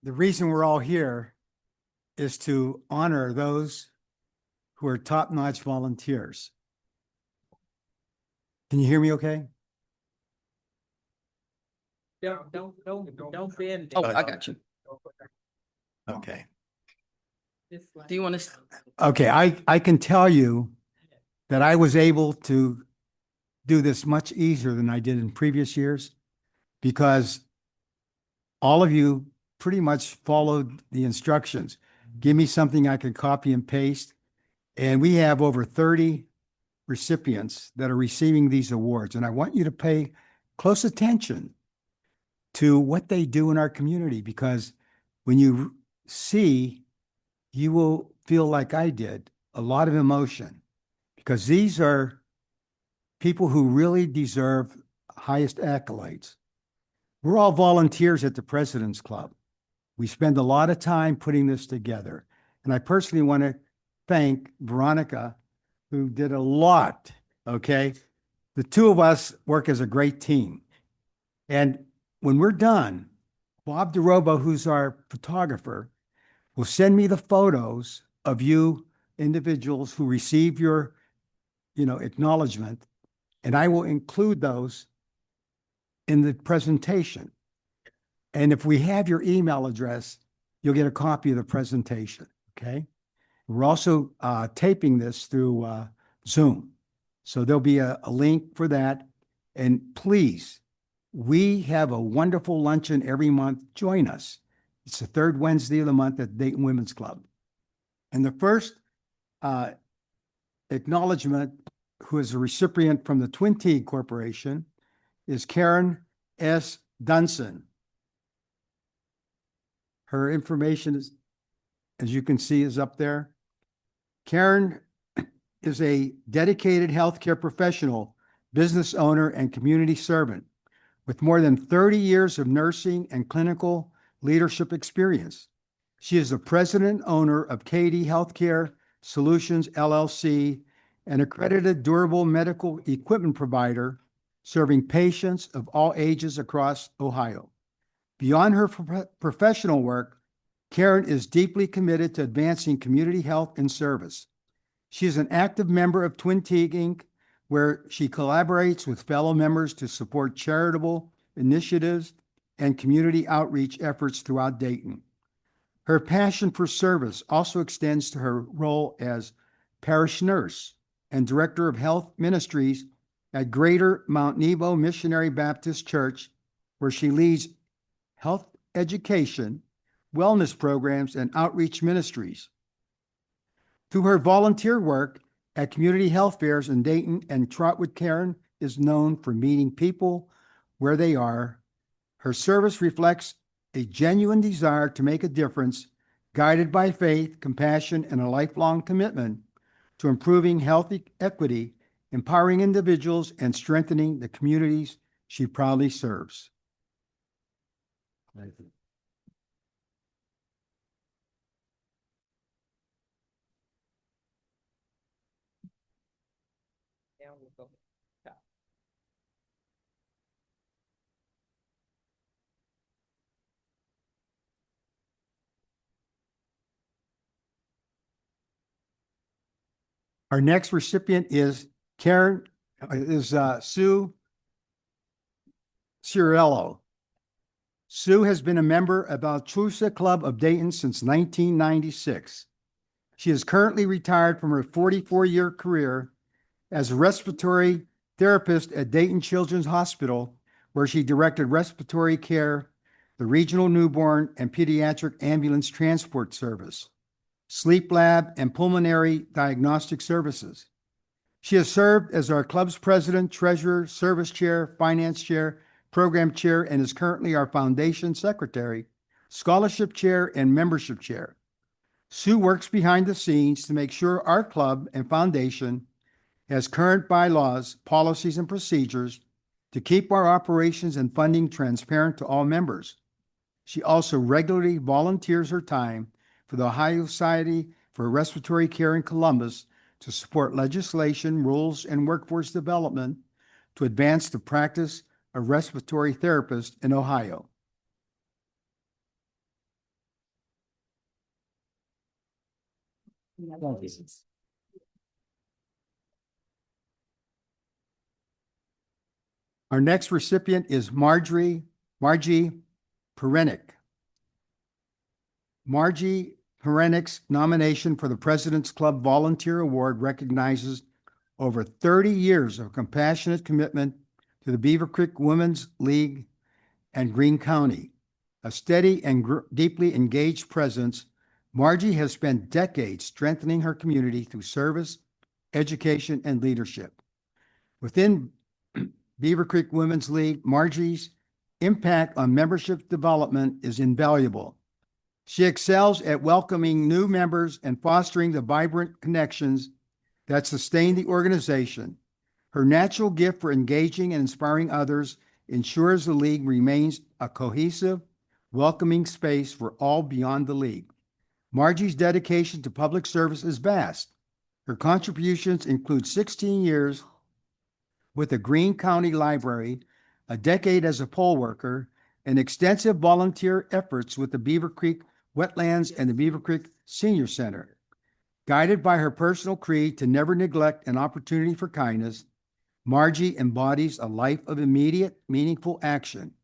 The reason we're all here is to honor those who are top-notch volunteers. Can you hear me okay? Don't bend. Oh, it. I got you. Okay. Just like- Do you want to? Okay, I can tell you that I was able to do this much easier than I did in previous years because all of you pretty much followed the instructions. Give me something I can copy and paste. And we have over 30 recipients that are receiving these awards. And I want you to pay close attention to what they do in our community because when you see, you will feel like I did, a lot of emotion because these are people who really deserve highest accolades. We're all volunteers at the President's Club. We spend a lot of time putting this together. And I personally want to thank Veronica, who did a lot, okay? The two of us work as a great team. And when we're done, Bob DeRobo, who's our photographer, will send me the photos of you individuals who receive your, acknowledgement, and I will include those in the presentation. And if we have your email address, you'll get a copy of the presentation, okay? We're also taping this through Zoom. So there'll be a link for that. And please, we have a wonderful luncheon every month. Join us. It's the third Wednesday of the month at Dayton Women's Club. And the first acknowledgement, who is a recipient from the Twin Teague Corporation, is Karen S. Dunson. Her information is, as you can see, is up there. Karen is a dedicated healthcare professional, business owner, and community servant with more than 30 years of nursing and clinical leadership experience. She is the president and owner of KD Healthcare Solutions, LLC, an accredited durable medical equipment provider serving patients of all ages across Ohio. Beyond her professional work, Karen is deeply committed to advancing community health and service. She is an active member of Twin Teague Inc., where she collaborates with fellow members to support charitable initiatives and community outreach efforts throughout Dayton. Her passion for service also extends to her role as parish nurse and director of health ministries at Greater Mount Nebo Missionary Baptist Church, where she leads health education, wellness programs, and outreach ministries. Through her volunteer work at community health fairs in Dayton and Trotwood, Karen is known for meeting people where they are. Her service reflects a genuine desire to make a difference, guided by faith, compassion, and a lifelong commitment to improving health equity, empowering individuals, and strengthening the communities she proudly serves. Thank you. Now we'll go top. Our next recipient is Sue Cirillo. Sue has been a member of Altrusa Club of Dayton since 1996. She is currently retired from her 44-year career as a respiratory therapist at Dayton Children's Hospital, where she directed respiratory care, the regional newborn and pediatric ambulance transport service, sleep lab, and pulmonary diagnostic services. She has served as our club's president, treasurer, service chair, finance chair, program chair, and is currently our foundation secretary, scholarship chair, and membership chair. Sue works behind the scenes to make sure our club and foundation has current bylaws, policies, and procedures to keep our operations and funding transparent to all members. She also regularly volunteers her time for the Ohio Society for Respiratory Care in Columbus to support legislation, rules, and workforce development to advance the practice of respiratory therapists in Ohio. Our next recipient is Margie Perenick. Margie Perenick's nomination for the President's Club Volunteer Award recognizes over 30 years of compassionate commitment to the Beaver Creek Women's League and Greene County. A steady and deeply engaged presence, Margie has spent decades strengthening her community through service, education, and leadership. Within Beaver Creek Women's League, Margie's impact on membership development is invaluable. She excels at welcoming new members and fostering the vibrant connections that sustain the organization. Her natural gift for engaging and inspiring others ensures the league remains a cohesive, welcoming space for all beyond the league. Margie's dedication to public service is vast. Her contributions include 16 years with the Greene County Library, a decade as a poll worker, and extensive volunteer efforts with the Beaver Creek Wetlands and the Beaver Creek Senior Center. Guided by her personal creed to never neglect an opportunity for kindness, Margie embodies a life of immediate, meaningful action.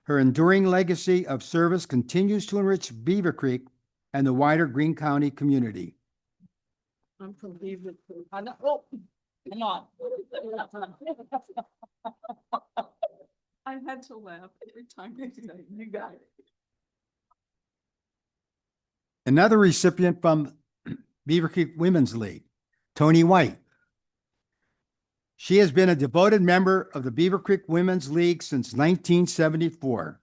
Her enduring legacy of service continues to enrich Beaver Creek and the wider Greene County community. I'm from Beaver Creek. I know. Oh, hang on. I had to laugh every time you say it. You got it. Another recipient from Beaver Creek Women's League, Tony White. She has been a devoted member of the Beaver Creek Women's League since 1974,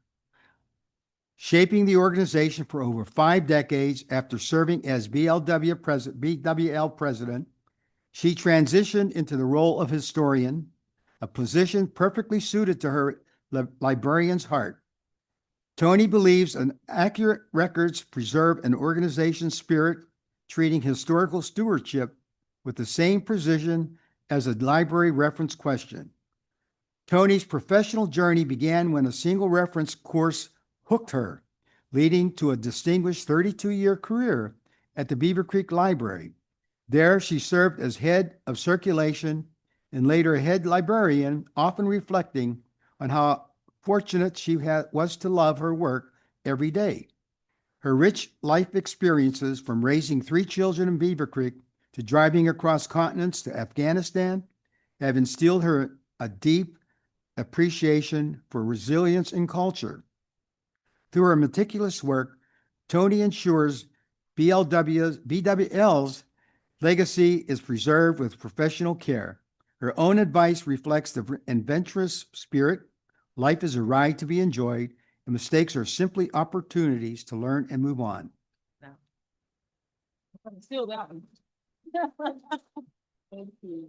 shaping the organization for over 5 decades. After serving as BWL president, she transitioned into the role of historian, a position perfectly suited to her librarian's heart. Tony believes an accurate records preserve an organization's spirit, treating historical stewardship with the same precision as a library reference question. Tony's professional journey began when a single reference course hooked her, leading to a distinguished 32-year career at the Beaver Creek Library. There, she served as head of circulation and later head librarian, often reflecting on how fortunate she was to love her work every day. Her rich life experiences, from raising 3 children in Beaver Creek to driving across continents to Afghanistan, have instilled her a deep appreciation for resilience and culture. Through her meticulous work, Tony ensures BWL's legacy is preserved with professional care. Her own advice reflects the adventurous spirit. Life is a ride to be enjoyed, and mistakes are simply opportunities to learn and move on. Steal that one. Thank you.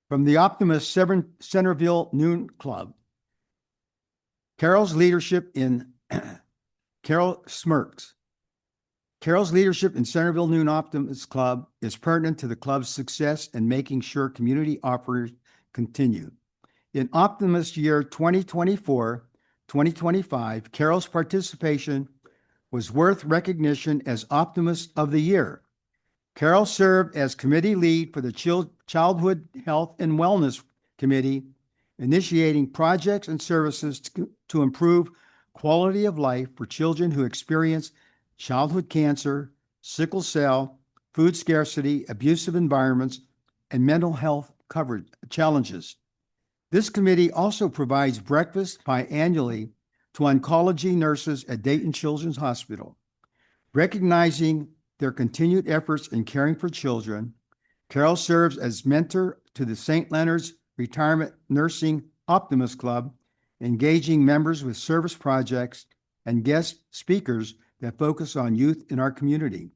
From the Optimist Centerville Noon Club, Carol's leadership in Carol smirks. Carol's leadership in Centerville Noon Optimist Club is pertinent to the club's success and making sure community offers continue. In Optimist year 2024-2025, Carol's participation was worth recognition as Optimist of the Year. Carol served as committee lead for the Childhood Health and Wellness Committee, initiating projects and services to improve quality of life for children who experience childhood cancer, sickle cell, food scarcity, abusive environments, and mental health coverage challenges. This committee also provides breakfast biannually to oncology nurses at Dayton Children's Hospital. Recognizing their continued efforts in caring for children, Carol serves as mentor to the St. Leonard's Retirement Nursing Optimist Club, engaging members with service projects and guest speakers that focus on youth in our community.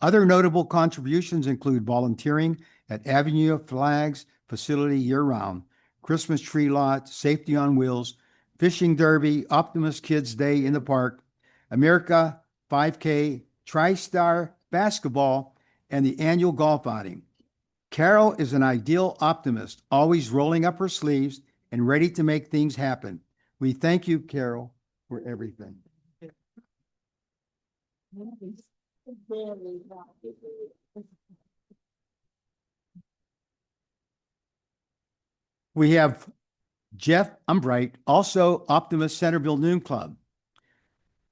Other notable contributions include volunteering at Avenue of Flags facility year-round, Christmas tree lot, Safety on Wheels, Fishing Derby, Optimist Kids Day in the Park, America 5K, TriStar Basketball, and the annual golf outing. Carol is an ideal optimist, always rolling up her sleeves and ready to make things happen. We thank you, Carol, for everything. We have Jeff Umbright, also Optimist Centerville Noon Club.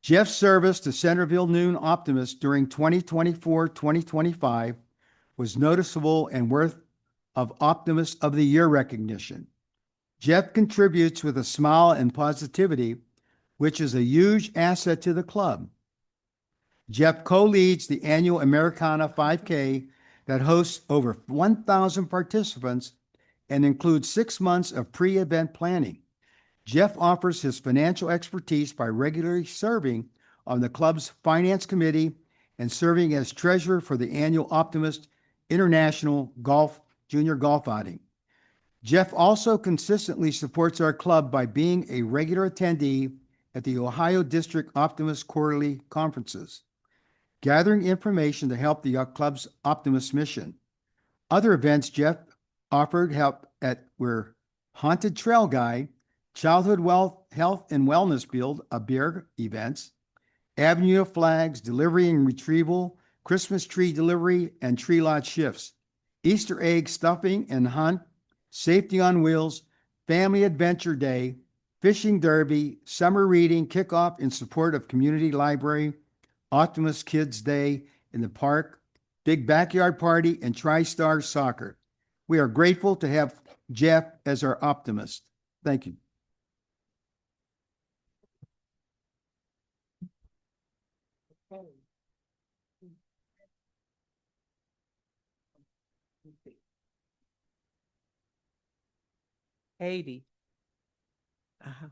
Jeff's service to Centerville Noon Optimist during 2024-2025 was noticeable and worth of Optimist of the Year recognition. Jeff contributes with a smile and positivity, which is a huge asset to the club. Jeff co-leads the annual Americana 5K that hosts over 1,000 participants and includes 6 months of pre-event planning. Jeff offers his financial expertise by regularly serving on the club's finance committee and serving as treasurer for the annual Optimist International Junior Golf Outing. Jeff also consistently supports our club by being a regular attendee at the Ohio District Optimist Quarterly Conferences, gathering information to help the club's Optimist mission. Other events Jeff offered help at were Haunted Trail Guide, Childhood Health and Wellness Build a Beer events, Avenue of Flags, delivery and retrieval, Christmas tree delivery and tree lot shifts, Easter egg stuffing and hunt, Safety on Wheels, Family Adventure Day, Fishing Derby, Summer Reading Kickoff in support of Community Library, Optimist Kids Day in the Park, Big Backyard Party, and TriStar Soccer. We are grateful to have Jeff as our optimist. Thank you. Katie. Uh-huh.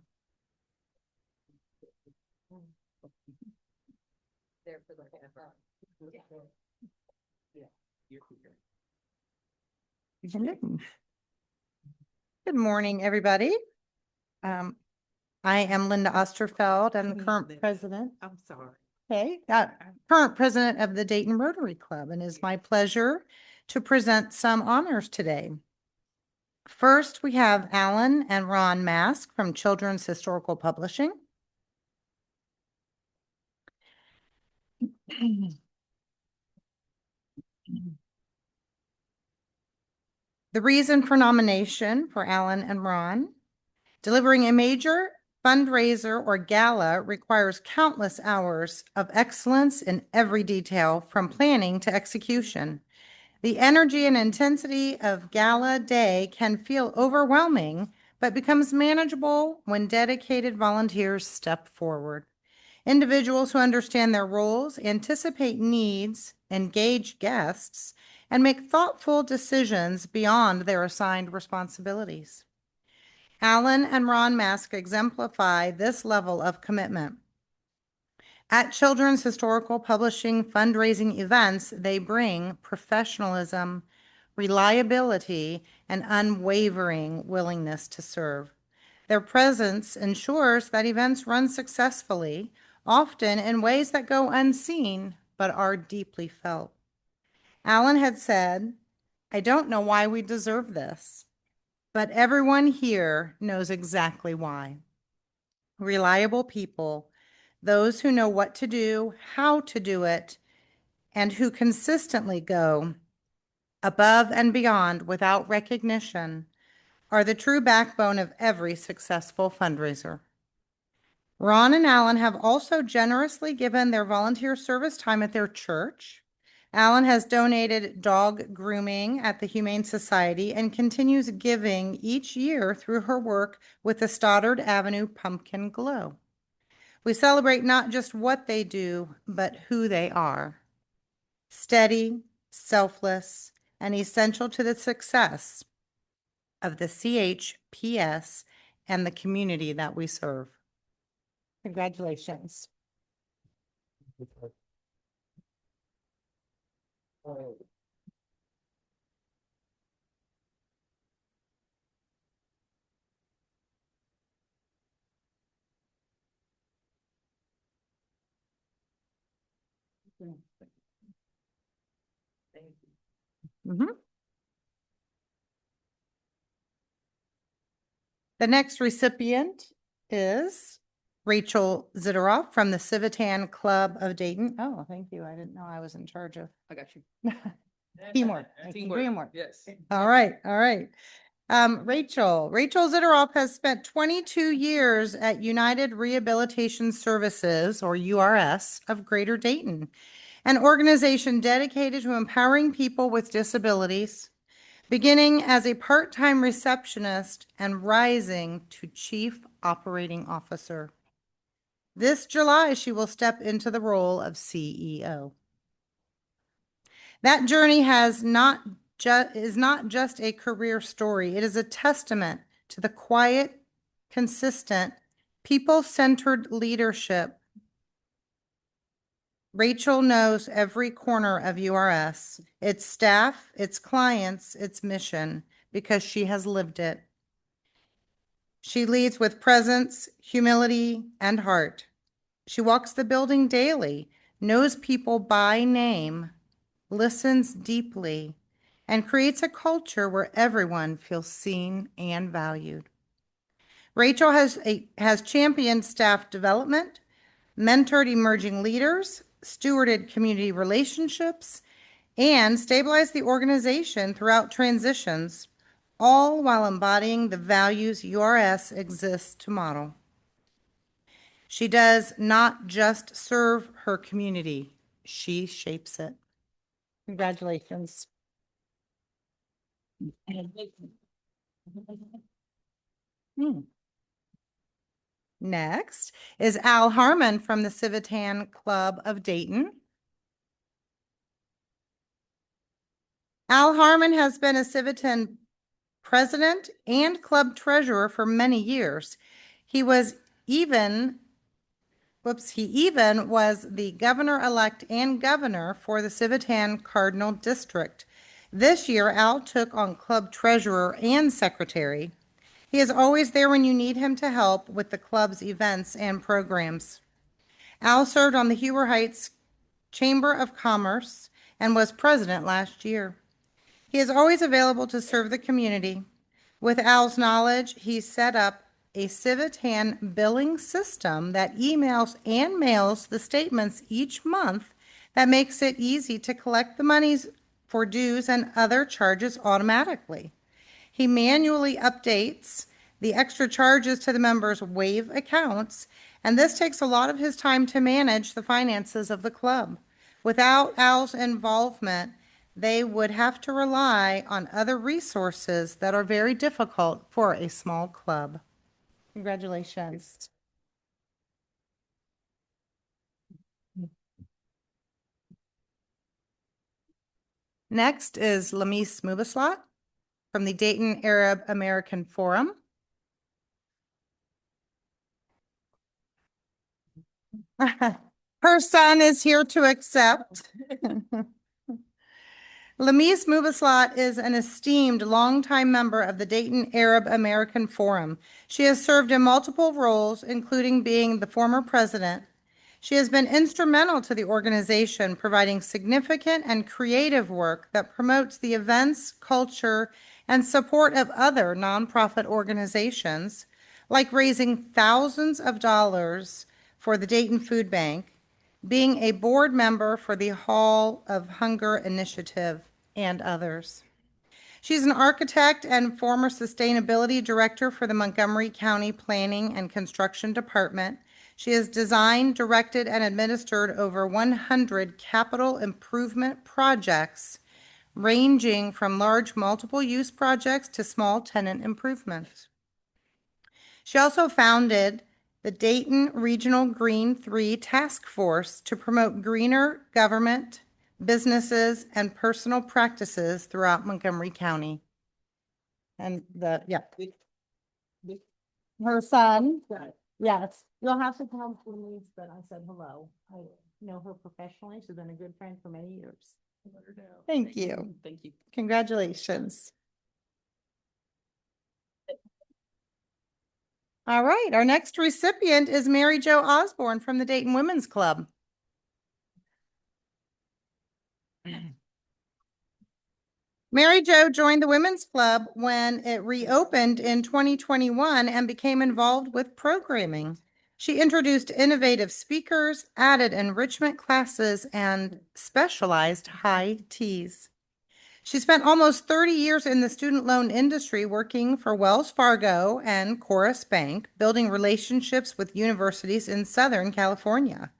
Good morning, everybody. I am Linda Osterfeld. I'm the current president. I'm sorry. Okay, current president of the Dayton Rotary Club, and it's my pleasure to present some honors today. First, we have Alan and Ron Mask from Children's Historical Publishing. The reason for nomination for Alan and Ron: delivering a major fundraiser or gala requires countless hours of excellence in every detail, from planning to execution. The energy and intensity of gala day can feel overwhelming, but becomes manageable when dedicated volunteers step forward. Individuals who understand their roles, anticipate needs, engage guests, and make thoughtful decisions beyond their assigned responsibilities. Alan and Ron Mask exemplify this level of commitment. At Children's Historical Publishing fundraising events, they bring professionalism, reliability, and unwavering willingness to serve. Their presence ensures that events run successfully, often in ways that go unseen but are deeply felt. Alan had said, "I don't know why we deserve this, but everyone here knows exactly why." Reliable people, those who know what to do, how to do it, and who consistently go above and beyond without recognition, are the true backbone of every successful fundraiser. Ron and Alan have also generously given their volunteer service time at their church. Alan has donated dog grooming at the Humane Society and continues giving each year through her work with the Stoddard Avenue Pumpkin Glow. We celebrate not just what they do, but who they are. Steady, selfless, and essential to the success of the CHPS and the community that we serve. Congratulations. Mhm. The next recipient is Rachel Ziteroff from the Civitan Club of Dayton. Oh, thank you. I didn't know I was in charge of I got you. teamwork. Teamwork. Yes. All right, all right. Rachel Ziteroff has spent 22 years at United Rehabilitation Services, or URS, of Greater Dayton, an organization dedicated to empowering people with disabilities, beginning as a part-time receptionist and rising to chief operating officer. This July, she will step into the role of CEO. That journey is not just a career story. It is a testament to the quiet, consistent, people-centered leadership. Rachel knows every corner of URS, its staff, its clients, its mission, because she has lived it. She leads with presence, humility, and heart. She walks the building daily, knows people by name, listens deeply, and creates a culture where everyone feels seen and valued. Rachel has championed staff development, mentored emerging leaders, stewarded community relationships, and stabilized the organization throughout transitions, all while embodying the values URS exists to model. She does not just serve her community, she shapes it. Congratulations. Next is Al Harmon from the Civitan Club of Dayton. Al Harmon has been a Civitan president and club treasurer for many years. He even was the governor-elect and governor for the Civitan Cardinal District. This year, Al took on club treasurer and secretary. He is always there when you need him to help with the club's events and programs. Al served on the Hewer Heights Chamber of Commerce and was president last year. He is always available to serve the community. With Al's knowledge, he set up a Civitan billing system that emails and mails the statements each month that makes it easy to collect the monies for dues and other charges automatically. He manually updates the extra charges to the members' Wave accounts, and this takes a lot of his time to manage the finances of the club. Without Al's involvement, they would have to rely on other resources that are very difficult for a small club. Congratulations. Next is Lamise Mubaslat from the Dayton Arab American Forum. Her son is here to accept. Lamise Mubaslat is an esteemed longtime member of the Dayton Arab American Forum. She has served in multiple roles, including being the former president. She has been instrumental to the organization, providing significant and creative work that promotes the events, culture, and support of other nonprofit organizations, like raising thousands of dollars for the Dayton Food Bank, being a board member for the Hall of Hunger Initiative, and others. She's an architect and former sustainability director for the Montgomery County Planning and Construction Department. She has designed, directed, and administered over 100 capital improvement projects, ranging from large multiple-use projects to small tenant improvements. She also founded the Dayton Regional Green 3 Task Force to promote greener government, businesses, and personal practices throughout Montgomery County. And her son, yes, you'll have to tell Louise that I said hello. I know her professionally. She's been a good friend for many years. Thank you. Thank you. Congratulations. All right, our next recipient is Mary Jo Osborne from the Dayton Women's Club. Mary Jo joined the Women's Club when it reopened in 2021 and became involved with programming. She introduced innovative speakers, added enrichment classes, and specialized high teas. She spent almost 30 years in the student loan industry working for Wells Fargo and Chorus Bank, building relationships with universities in Southern California.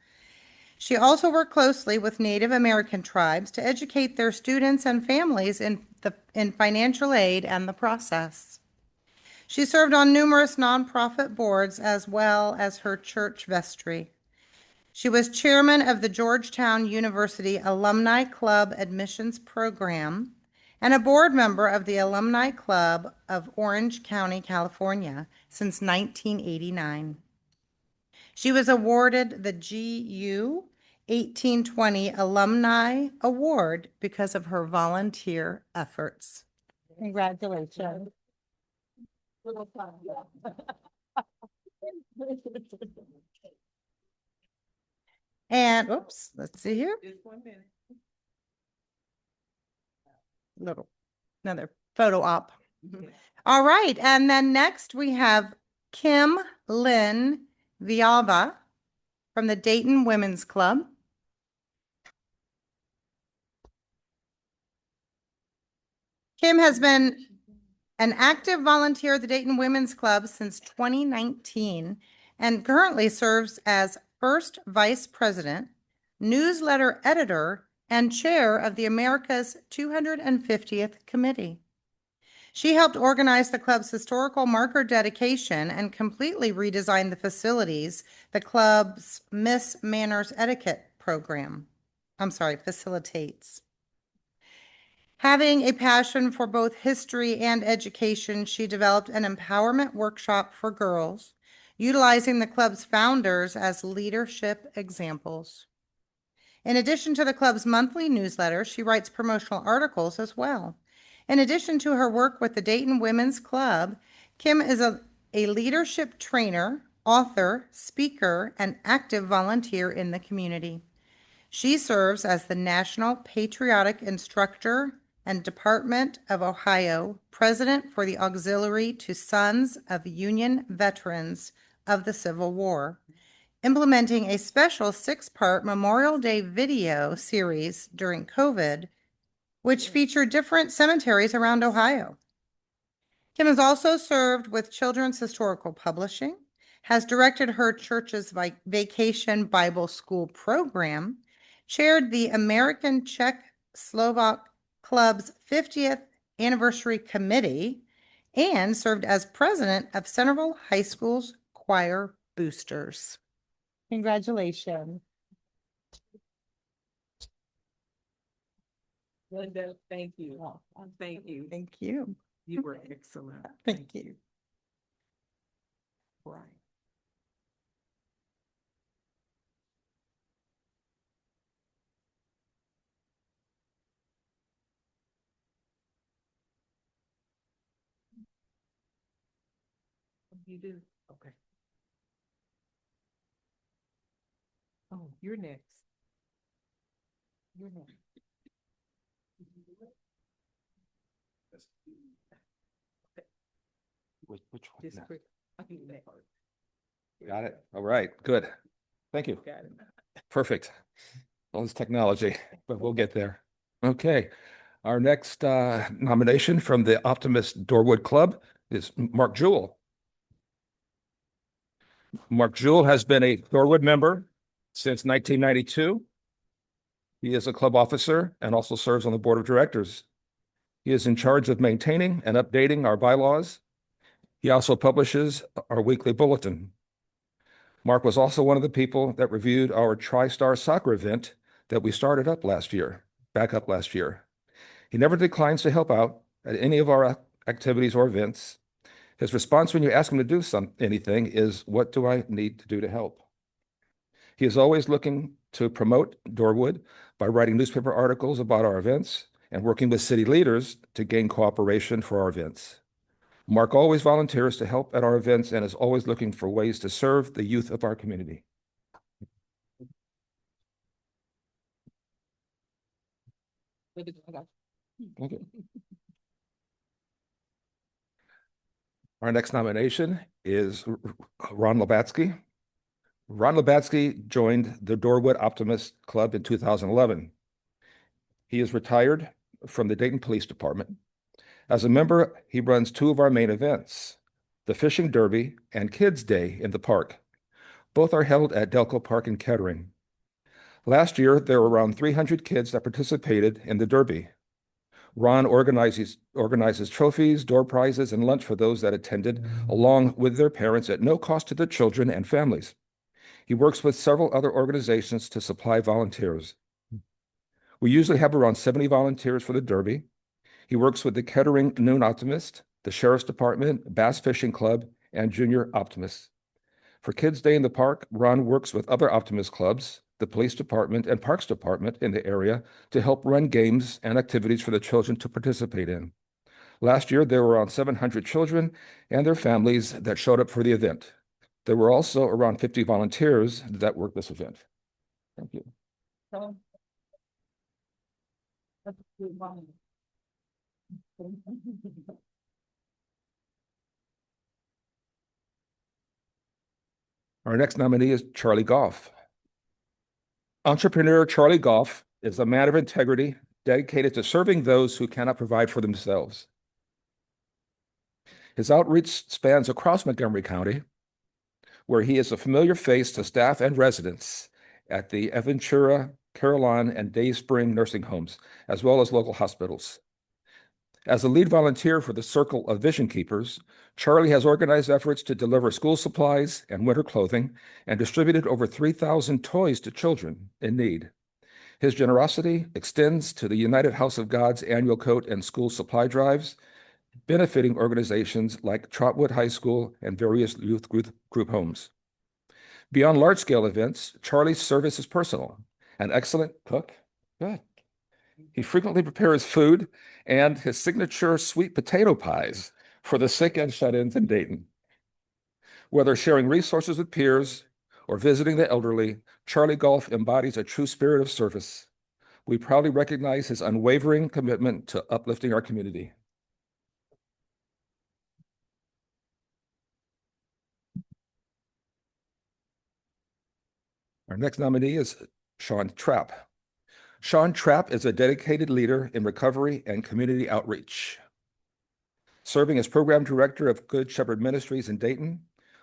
She also worked closely with Native American tribes to educate their students and families in financial aid and the process. She served on numerous nonprofit boards as well as her church vestry. She was chairman of the Georgetown University Alumni Club Admissions Program and a board member of the Alumni Club of Orange County, California, since 1989. She was awarded the GU 1820 Alumni Award because of her volunteer efforts. Congratulations. And oops, let's see here. Another photo op. All right, and then next we have Kim Lynn Vialva from the Dayton Women's Club. Kim has been an active volunteer at the Dayton Women's Club since 2019 and currently serves as first vice president, newsletter editor, and chair of the America's 250th Committee. She helped organize the club's historical marker dedication and completely redesign the facilities the club's Miss Manners Etiquette program, facilitates. Having a passion for both history and education, she developed an empowerment workshop for girls, utilizing the club's founders as leadership examples. In addition to the club's monthly newsletter, she writes promotional articles as well. In addition to her work with the Dayton Women's Club, Kim is a leadership trainer, author, speaker, and active volunteer in the community. She serves as the National Patriotic Instructor and Department of Ohio President for the Auxiliary to Sons of Union Veterans of the Civil War, implementing a special 6-part Memorial Day video series during COVID, which featured different cemeteries around Ohio. Kim has also served with Children's Historical Publishing, has directed her church's Vacation Bible School program, chaired the American Czech Slovak Club's 50th Anniversary Committee, and served as president of Centerville High School's Choir Boosters. Congratulations. Linda, thank you. Thank you. Thank you. You were excellent. Thank you. Right. You do? Okay. Oh, you're next. You're next. Which one? Just No. quick. I can do that. Got it. All right, good. Thank you. Got it. Perfect. All this technology, but we'll get there. Okay. Our next nomination from the Optimist Dorwood Club is Mark Jewell. Mark Jewell has been a Thorwood member since 1992. He is a club officer and also serves on the board of directors. He is in charge of maintaining and updating our bylaws. He also publishes our weekly bulletin. Mark was also one of the people that reviewed our TriStar soccer event that we started up last year. He never declines to help out at any of our activities or events. His response when you ask him to do anything is, "What do I need to do to help?" He is always looking to promote Dorwood by writing newspaper articles about our events and working with city leaders to gain cooperation for our events. Mark always volunteers to help at our events and is always looking for ways to serve the youth of our community. Okay. Our next nomination is Ron Labatsky. Ron Labatsky joined the Dorwood Optimist Club in 2011. He is retired from the Dayton Police Department. As a member, he runs two of our main events, the Fishing Derby and Kids Day in the park. Both are held at Delco Park in Kettering. Last year, there were around 300 kids that participated in the Derby. Ron organizes trophies, door prizes, and lunch for those that attended, along with their parents at no cost to the children and families. He works with several other organizations to supply volunteers. We usually have around 70 volunteers for the Derby. He works with the Kettering Noon Optimist, the Sheriff's Department, Bass Fishing Club, and Junior Optimists. For Kids Day in the Park, Ron works with other Optimist clubs, the Police Department, and Parks Department in the area to help run games and activities for the children to participate in. Last year, there were around 700 children and their families that showed up for the event. There were also around 50 volunteers that worked this event. Thank you. Our next nominee is Charlie Goff. Entrepreneur Charlie Goff is a man of integrity, dedicated to serving those who cannot provide for themselves. His outreach spans across Montgomery County, where he is a familiar face to staff and residents at the Aventura, Carolina, and Day Spring nursing homes, as well as local hospitals. As a lead volunteer for the Circle of Vision Keepers, Charlie has organized efforts to deliver school supplies and winter clothing and distributed over 3,000 toys to children in need. His generosity extends to the United House of God's annual coat and school supply drives, benefiting organizations like Trotwood High School and various youth group homes. Beyond large-scale events, Charlie's service is personal. An excellent cook. Good. He frequently prepares food and his signature sweet potato pies for the sick and shut-ins in Dayton. Whether sharing resources with peers or visiting the elderly, Charlie Goff embodies a true spirit of service. We proudly recognize his unwavering commitment to uplifting our community. Our next nominee is Sean Trapp. Sean Trapp is a dedicated leader in recovery and community outreach. Serving as program director of Good Shepherd Ministries in Dayton,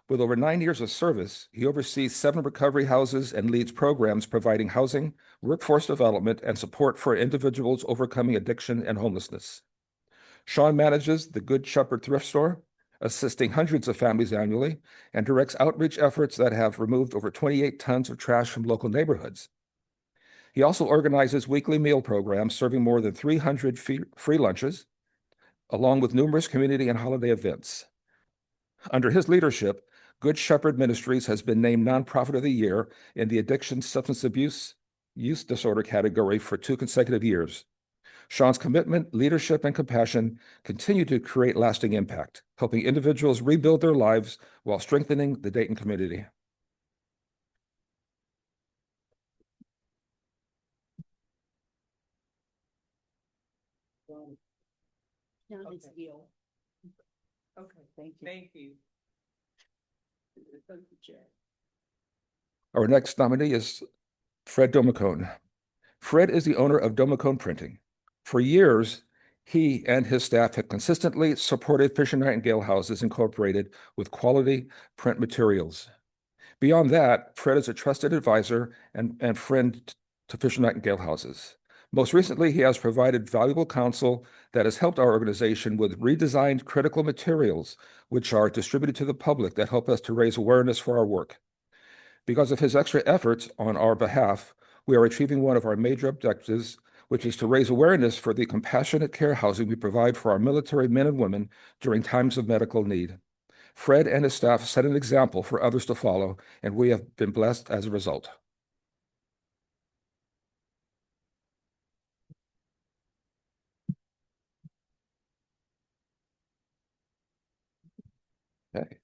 with over 9 years of service, he oversees 7 recovery houses and leads programs providing housing, workforce development, and support for individuals overcoming addiction and homelessness. Sean manages the Good Shepherd Thrift Store, assisting hundreds of families annually, and directs outreach efforts that have removed over 28 tons of trash from local neighborhoods. He also organizes weekly meal programs serving more than 300 free lunches, along with numerous community and holiday events. Under his leadership, Good Shepherd Ministries has been named Nonprofit of the Year in the Addiction, Substance Abuse, Use Disorder category for 2 consecutive years. Sean's commitment, leadership, and compassion continue to create lasting impact, helping individuals rebuild their lives while strengthening the Dayton community. Okay, thank you. Thank you. Our next nominee is Fred Domacone. Fred is the owner of Domacone Printing. For years, he and his staff have consistently supported Fisher Nightingale Houses Incorporated with quality print materials. Beyond that, Fred is a trusted advisor and friend to Fisher Nightingale Houses. Most recently, he has provided valuable counsel that has helped our organization with redesigned critical materials, which are distributed to the public that help us to raise awareness for our work. Because of his extra efforts on our behalf, we are achieving one of our major objectives, which is to raise awareness for the compassionate care housing we provide for our military men and women during times of medical need. Fred and his staff set an example for others to follow, and we have been blessed as a result. Okay.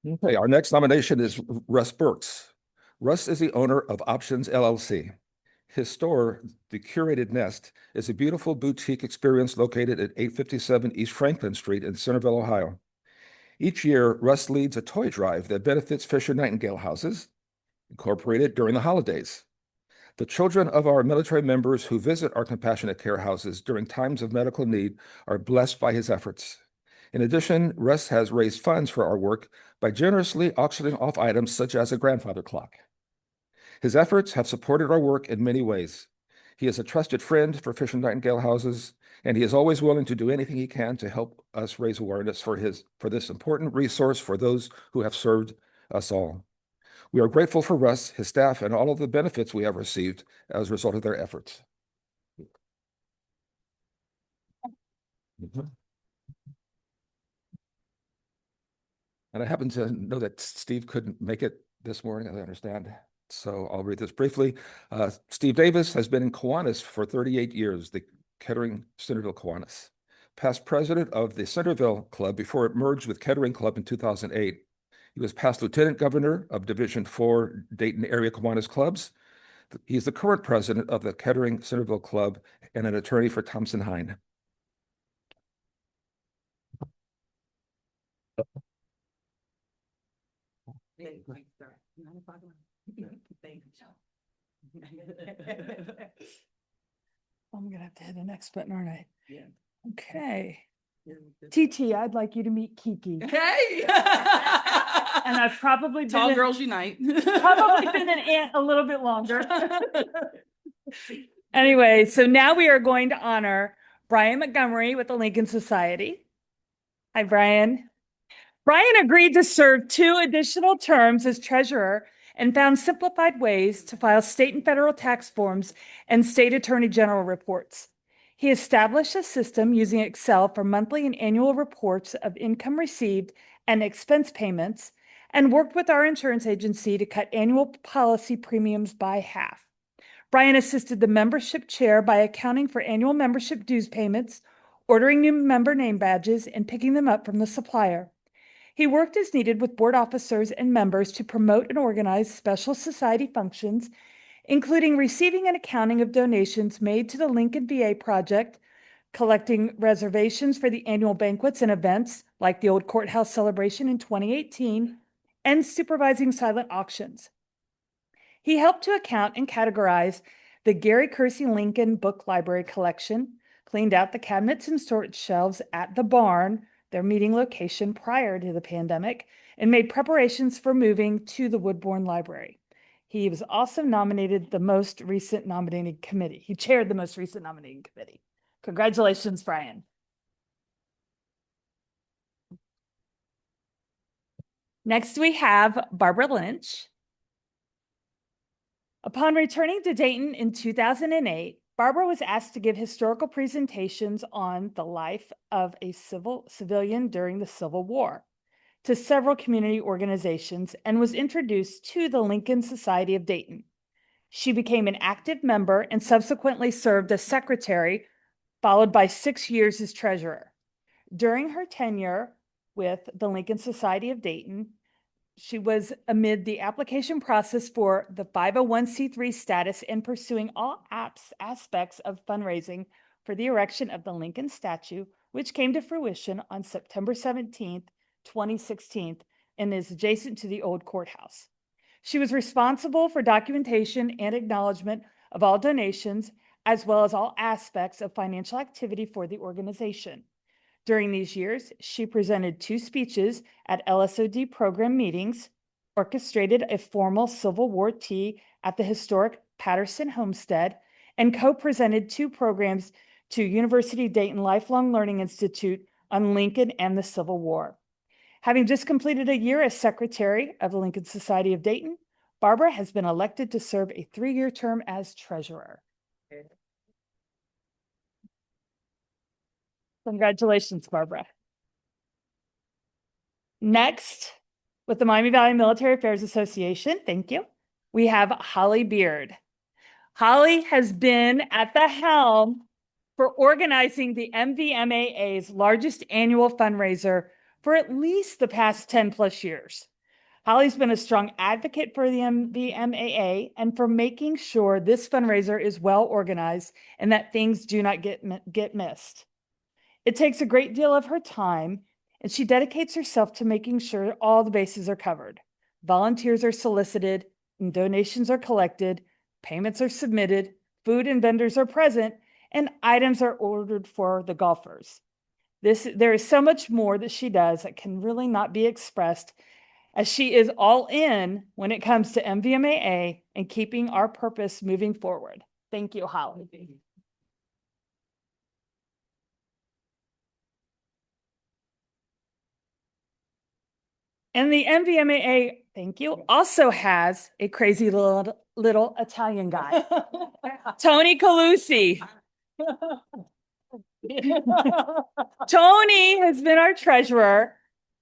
Okay, our next nomination is Russ Burks. Russ is the owner of Options LLC. His store, The Curated Nest, is a beautiful boutique experience located at 857 East Franklin Street in Centerville, Ohio. Each year, Russ leads a toy drive that benefits Fisher Nightingale Houses, Incorporated, during the holidays. The children of our military members who visit our compassionate care houses during times of medical need are blessed by his efforts. In addition, Russ has raised funds for our work by generously auctioning off items such as a grandfather clock. His efforts have supported our work in many ways. He is a trusted friend for Fisher Nightingale Houses, and he is always willing to do anything he can to help us raise awareness for this important resource for those who have served us all. We are grateful for Russ, his staff, and all of the benefits we have received as a result of their efforts. And I happen to know that Steve couldn't make it this morning, as I understand. So I'll read this briefly. Steve Davis has been in Kiwanis for 38 years, the Kettering Centerville Kiwanis. Past president of the Centerville Club before it merged with Kettering Club in 2008. He was past lieutenant governor of Division 4 Dayton area Kiwanis clubs. He's the current president of the Kettering Centerville Club and an attorney for Thompson Hine. I'm gonna have to hit the next button, aren't I? Yeah. Okay. TT, I'd like you to meet Kiki. Hey. And I've probably Tall been, girls unite. probably been an aunt a little bit longer. Anyway, so now we are going to honor Brian Montgomery with the Lincoln Society. Hi, Brian. Brian agreed to serve 2 additional terms as treasurer and found simplified ways to file state and federal tax forms and state attorney general reports. He established a system using Excel for monthly and annual reports of income received and expense payments, and worked with our insurance agency to cut annual policy premiums by half. Brian assisted the membership chair by accounting for annual membership dues payments, ordering new member name badges, and picking them up from the supplier. He worked as needed with board officers and members to promote and organize special society functions, including receiving and accounting of donations made to the Lincoln VA project, collecting reservations for the annual banquets and events like the Old Courthouse celebration in 2018, and supervising silent auctions. He helped to account and categorize the Gary Kersey Lincoln Book Library collection, cleaned out the cabinets and storage shelves at the barn, their meeting location prior to the pandemic, and made preparations for moving to the Woodbourne Library. He was also nominated the most recent nominating committee. He chaired the most recent nominating committee. Congratulations, Brian. Next, we have Barbara Lynch. Upon returning to Dayton in 2008, Barbara was asked to give historical presentations on the life of a civilian during the Civil War to several community organizations and was introduced to the Lincoln Society of Dayton. She became an active member and subsequently served as secretary, followed by 6 years as treasurer. During her tenure with the Lincoln Society of Dayton, she was amid the application process for the 501c3 status and pursuing all aspects of fundraising for the erection of the Lincoln statue, which came to fruition on September 17th, 2016 and is adjacent to the old courthouse. She was responsible for documentation and acknowledgement of all donations, as well as all aspects of financial activity for the organization. During these years, she presented 2 speeches at LSOD program meetings, orchestrated a formal Civil War tea at the historic Patterson Homestead, and co-presented 2 programs to University of Dayton Lifelong Learning Institute on Lincoln and the Civil War. Having just completed a year as secretary of the Lincoln Society of Dayton, Barbara has been elected to serve a 3-year term as treasurer. Congratulations, Barbara. Next, with the Miami Valley Military Affairs Association, thank you, we have Holly Beard. Holly has been at the helm for organizing the MVMAA's largest annual fundraiser for at least the past 10 plus years. Holly's been a strong advocate for the MVMAA and for making sure this fundraiser is well organized and that things do not get missed. It takes a great deal of her time, and she dedicates herself to making sure all the bases are covered. Volunteers are solicited, and donations are collected, payments are submitted, food and vendors are present, and items are ordered for the golfers. There is so much more that she does that can really not be expressed, as she is all in when it comes to MVMAA and keeping our purpose moving forward. Thank you, Holly. And the MVMAA, thank you, also has a crazy little Italian guy, Tony Calusi. Tony has been our treasurer,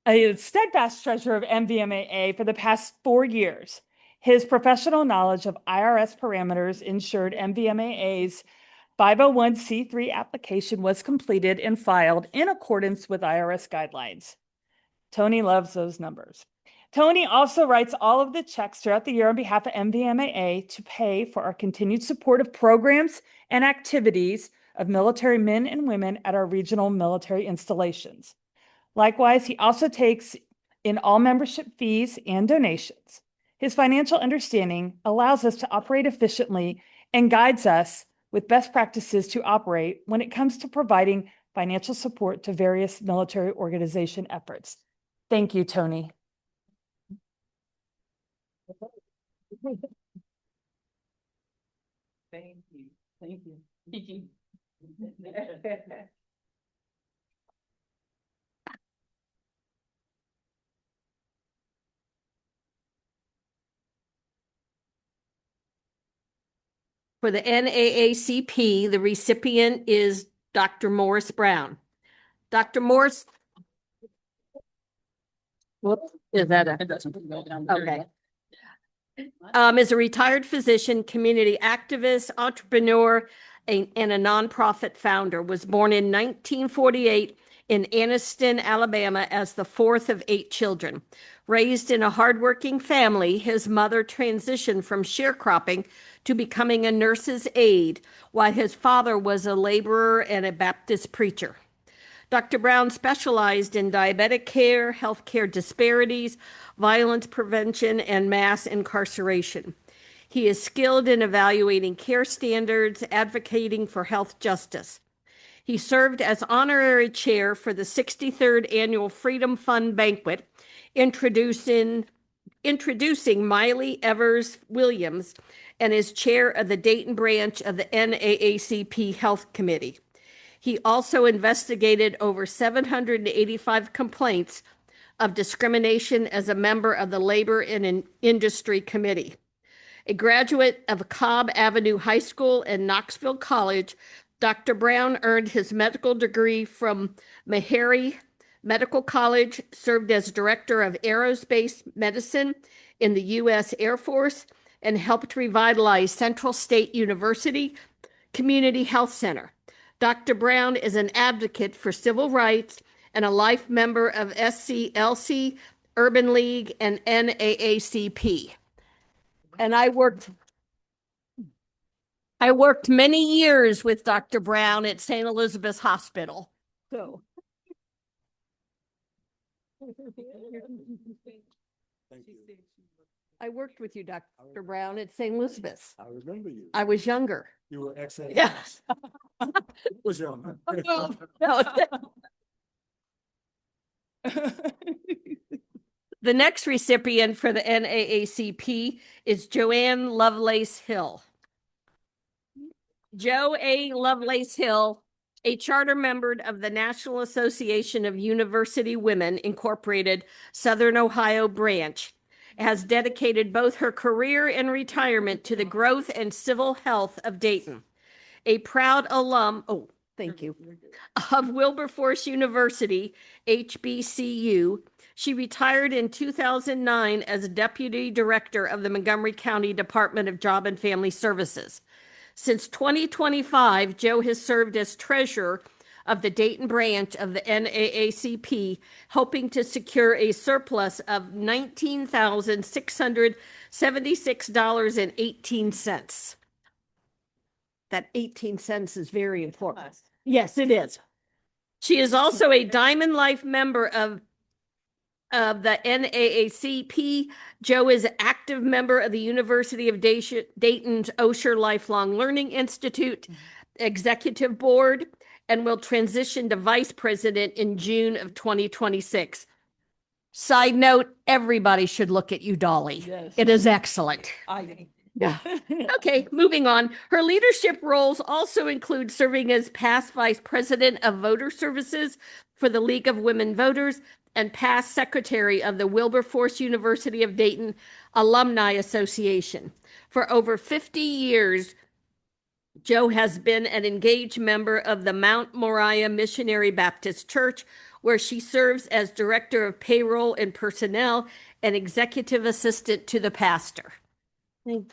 a steadfast treasurer of MVMAA for the past 4 years. His professional knowledge of IRS parameters ensured MVMAA's 501c3 application was completed and filed in accordance with IRS guidelines. Tony loves those numbers. Tony also writes all of the checks throughout the year on behalf of MVMAA to pay for our continued support of programs and activities of military men and women at our regional military installations. Likewise, he also takes in all membership fees and donations. His financial understanding allows us to operate efficiently and guides us with best practices to operate when it comes to providing financial support to various military organization efforts. Thank you, Tony. Thank you. Thank you. Thank you. For the NAACP, the recipient is Dr. Morris Brown. Dr. Morris. Whoops, is that a? Okay. Is a retired physician, community activist, entrepreneur, and a nonprofit founder. Was born in 1948 in Anniston, Alabama, as the 4th of 8 children. Raised in a hardworking family, his mother transitioned from sharecropping to becoming a nurse's aide, while his father was a laborer and a Baptist preacher. Dr. Brown specialized in diabetic care, healthcare disparities, violence prevention, and mass incarceration. He is skilled in evaluating care standards, advocating for health justice. He served as honorary chair for the 63rd Annual Freedom Fund Banquet, introducing Miley Evers Williams, and is chair of the Dayton branch of the NAACP Health Committee. He also investigated over 785 complaints of discrimination as a member of the Labor and Industry Committee. A graduate of Cobb Avenue High School and Knoxville College, Dr. Brown earned his medical degree from Meharry Medical College, served as director of aerospace medicine in the U.S. Air Force, and helped revitalize Central State University Community Health Center. Dr. Brown is an advocate for civil rights and a life member of SCLC, Urban League, and NAACP. And I worked many years with Dr. Brown at St. Elizabeth's Hospital. So I worked with you, Dr. Brown, at St. Elizabeth's. I remember you. I was younger. You were excellent. Yes. Was young. Well, no. The next recipient for the NAACP is Joanne Lovelace Hill. Jo A. Lovelace Hill, a charter member of the National Association of University Women, Incorporated, Southern Ohio branch, has dedicated both her career and retirement to the growth and civil health of Dayton. A proud alum, thank you, of Wilberforce University, HBCU, she retired in 2009 as Deputy Director of the Montgomery County Department of Job and Family Services. Since 2025, Jo has served as treasurer of the Dayton branch of the NAACP, hoping to secure a surplus of $19,676.18. That 18 cents is very important. Yes, it is. She is also a Diamond Life member of the NAACP. Jo is an active member of the University of Dayton's Osher Lifelong Learning Institute Executive Board and will transition to Vice President in June of 2026. Side note, everybody should look at you, Dolly. Yes. It is excellent. Yeah. Okay, moving on. Her leadership roles also include serving as past Vice President of Voter Services for the League of Women Voters and past Secretary of the Wilberforce University of Dayton Alumni Association. For over 50 years, Jo has been an engaged member of the Mount Moriah Missionary Baptist Church, where she serves as Director of Payroll and Personnel and Executive Assistant to the pastor. And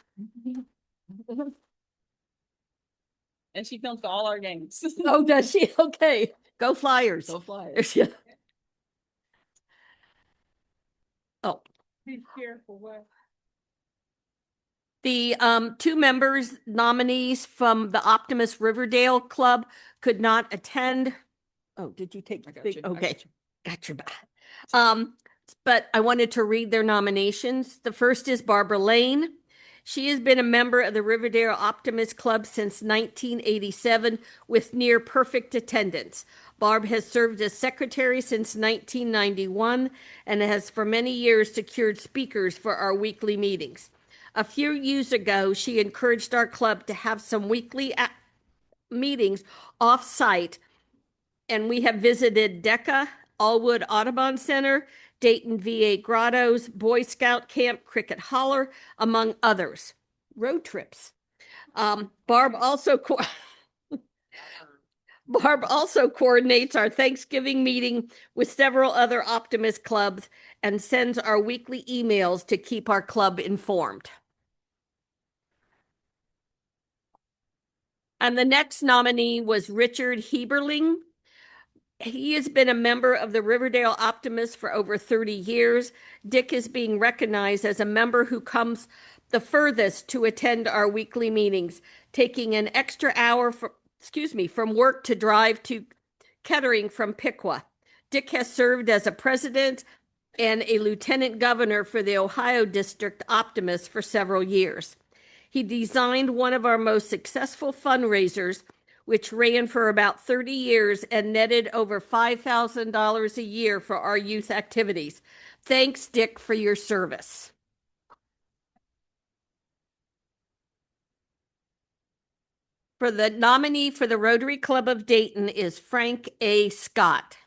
she films all our games. Oh, does she? Okay. Go Flyers. Go Flyers. Yeah. Oh. Be careful. What? The two members nominees from the Optimist Riverdale Club could not attend. Oh, did you take? I got the- you. I Okay, got you. got your back. But I wanted to read their nominations. The first is Barbara Lane. She has been a member of the Riverdale Optimist Club since 1987 with near perfect attendance. Barb has served as secretary since 1991 and has for many years secured speakers for our weekly meetings. A few years ago, she encouraged our club to have some weekly meetings off-site, and we have visited DECA, Allwood Audubon Center, Dayton VA Grottos, Boy Scout Camp, Cricket Holler, among others. Road trips. Barb also coordinates our Thanksgiving meeting with several other Optimist clubs and sends our weekly emails to keep our club informed. And the next nominee was Richard Heberling. He has been a member of the Riverdale Optimists for over 30 years. Dick is being recognized as a member who comes the furthest to attend our weekly meetings, taking an extra hour from work to drive to Kettering from Piqua. Dick has served as a president and a lieutenant governor for the Ohio District Optimists for several years. He designed one of our most successful fundraisers, which ran for about 30 years and netted over $5,000 a year for our youth activities. Thanks, Dick, for your service. For the nominee for the Rotary Club of Dayton is Frank A. Scott.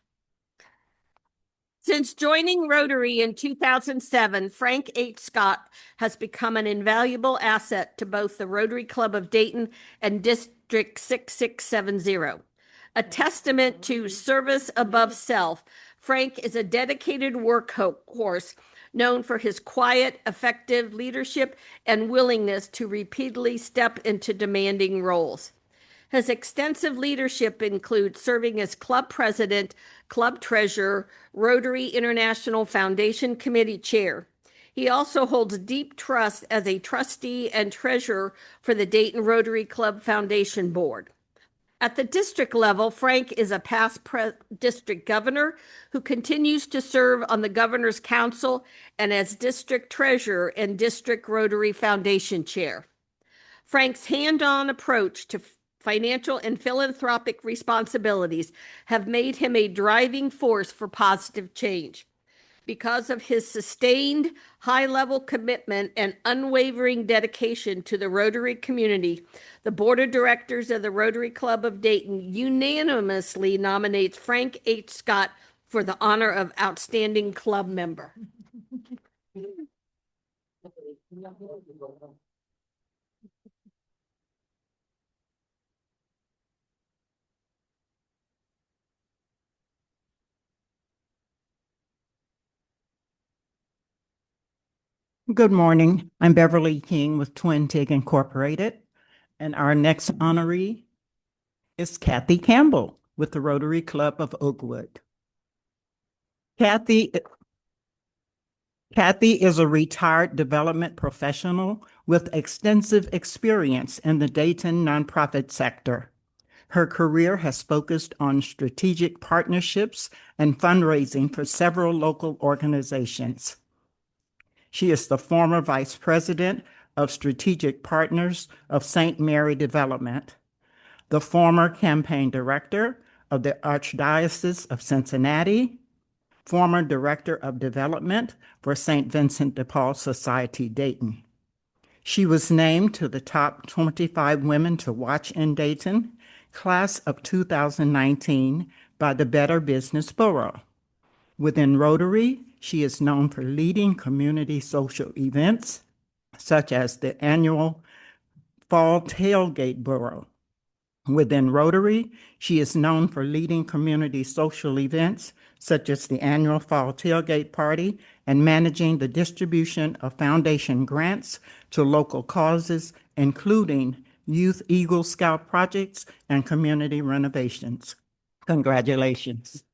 Since joining Rotary in 2007, Frank H. Scott has become an invaluable asset to both the Rotary Club of Dayton and District 6670. A testament to service above self, Frank is a dedicated workhorse known for his quiet, effective leadership and willingness to repeatedly step into demanding roles. His extensive leadership includes serving as club president, club treasurer, Rotary International Foundation Committee chair. He also holds deep trust as a trustee and treasurer for the Dayton Rotary Club Foundation Board. At the district level, Frank is a past district governor who continues to serve on the governor's council and as district treasurer and district Rotary Foundation chair. Frank's hand-on approach to financial and philanthropic responsibilities have made him a driving force for positive change. Because of his sustained high-level commitment and unwavering dedication to the Rotary community, the Board of Directors of the Rotary Club of Dayton unanimously nominates Frank H. Scott for the honor of Outstanding Club Member. Good morning. I'm Beverly King with Twin Tig Incorporated, and our next honoree is Kathy Campbell with the Rotary Club of Oakwood. Kathy is a retired development professional with extensive experience in the Dayton nonprofit sector. Her career has focused on strategic partnerships and fundraising for several local organizations. She is the former Vice President of Strategic Partners of St. Mary Development, the former Campaign Director of the Archdiocese of Cincinnati, former Director of Development for St. Vincent de Paul Society, Dayton. She was named to the top 25 women to watch in Dayton, class of 2019 by the Better Business Bureau. Within Rotary, she is known for leading community social events, such as the annual Fall Tailgate Bureau. Within Rotary, she is known for leading community social events, such as the annual Fall Tailgate Party, and managing the distribution of foundation grants to local causes, including Youth Eagle Scout projects and community renovations. Congratulations.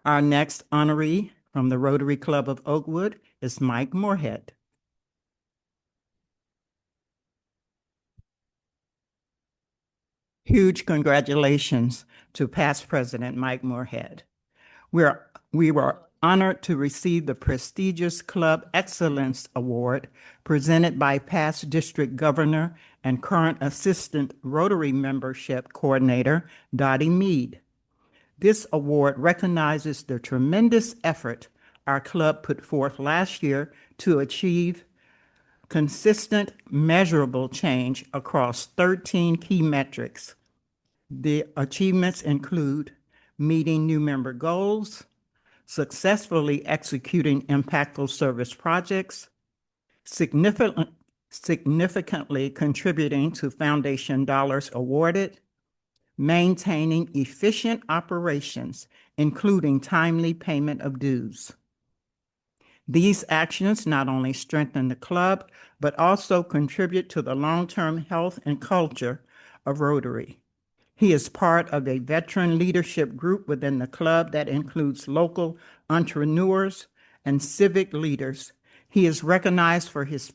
Our next honoree from the Rotary Club of Oakwood is Mike Moorhead. Huge congratulations to past President Mike Moorhead. We were honored to receive the prestigious Club Excellence Award presented by past District Governor and current Assistant Rotary Membership Coordinator Dottie Meade. This award recognizes the tremendous effort our club put forth last year to achieve consistent, measurable change across 13 key metrics. The achievements include meeting new member goals, successfully executing impactful service projects, significantly contributing to foundation dollars awarded, maintaining efficient operations, including timely payment of dues. These actions not only strengthen the club, but also contribute to the long-term health and culture of Rotary. He is part of a veteran leadership group within the club that includes local entrepreneurs and civic leaders. He is recognized for his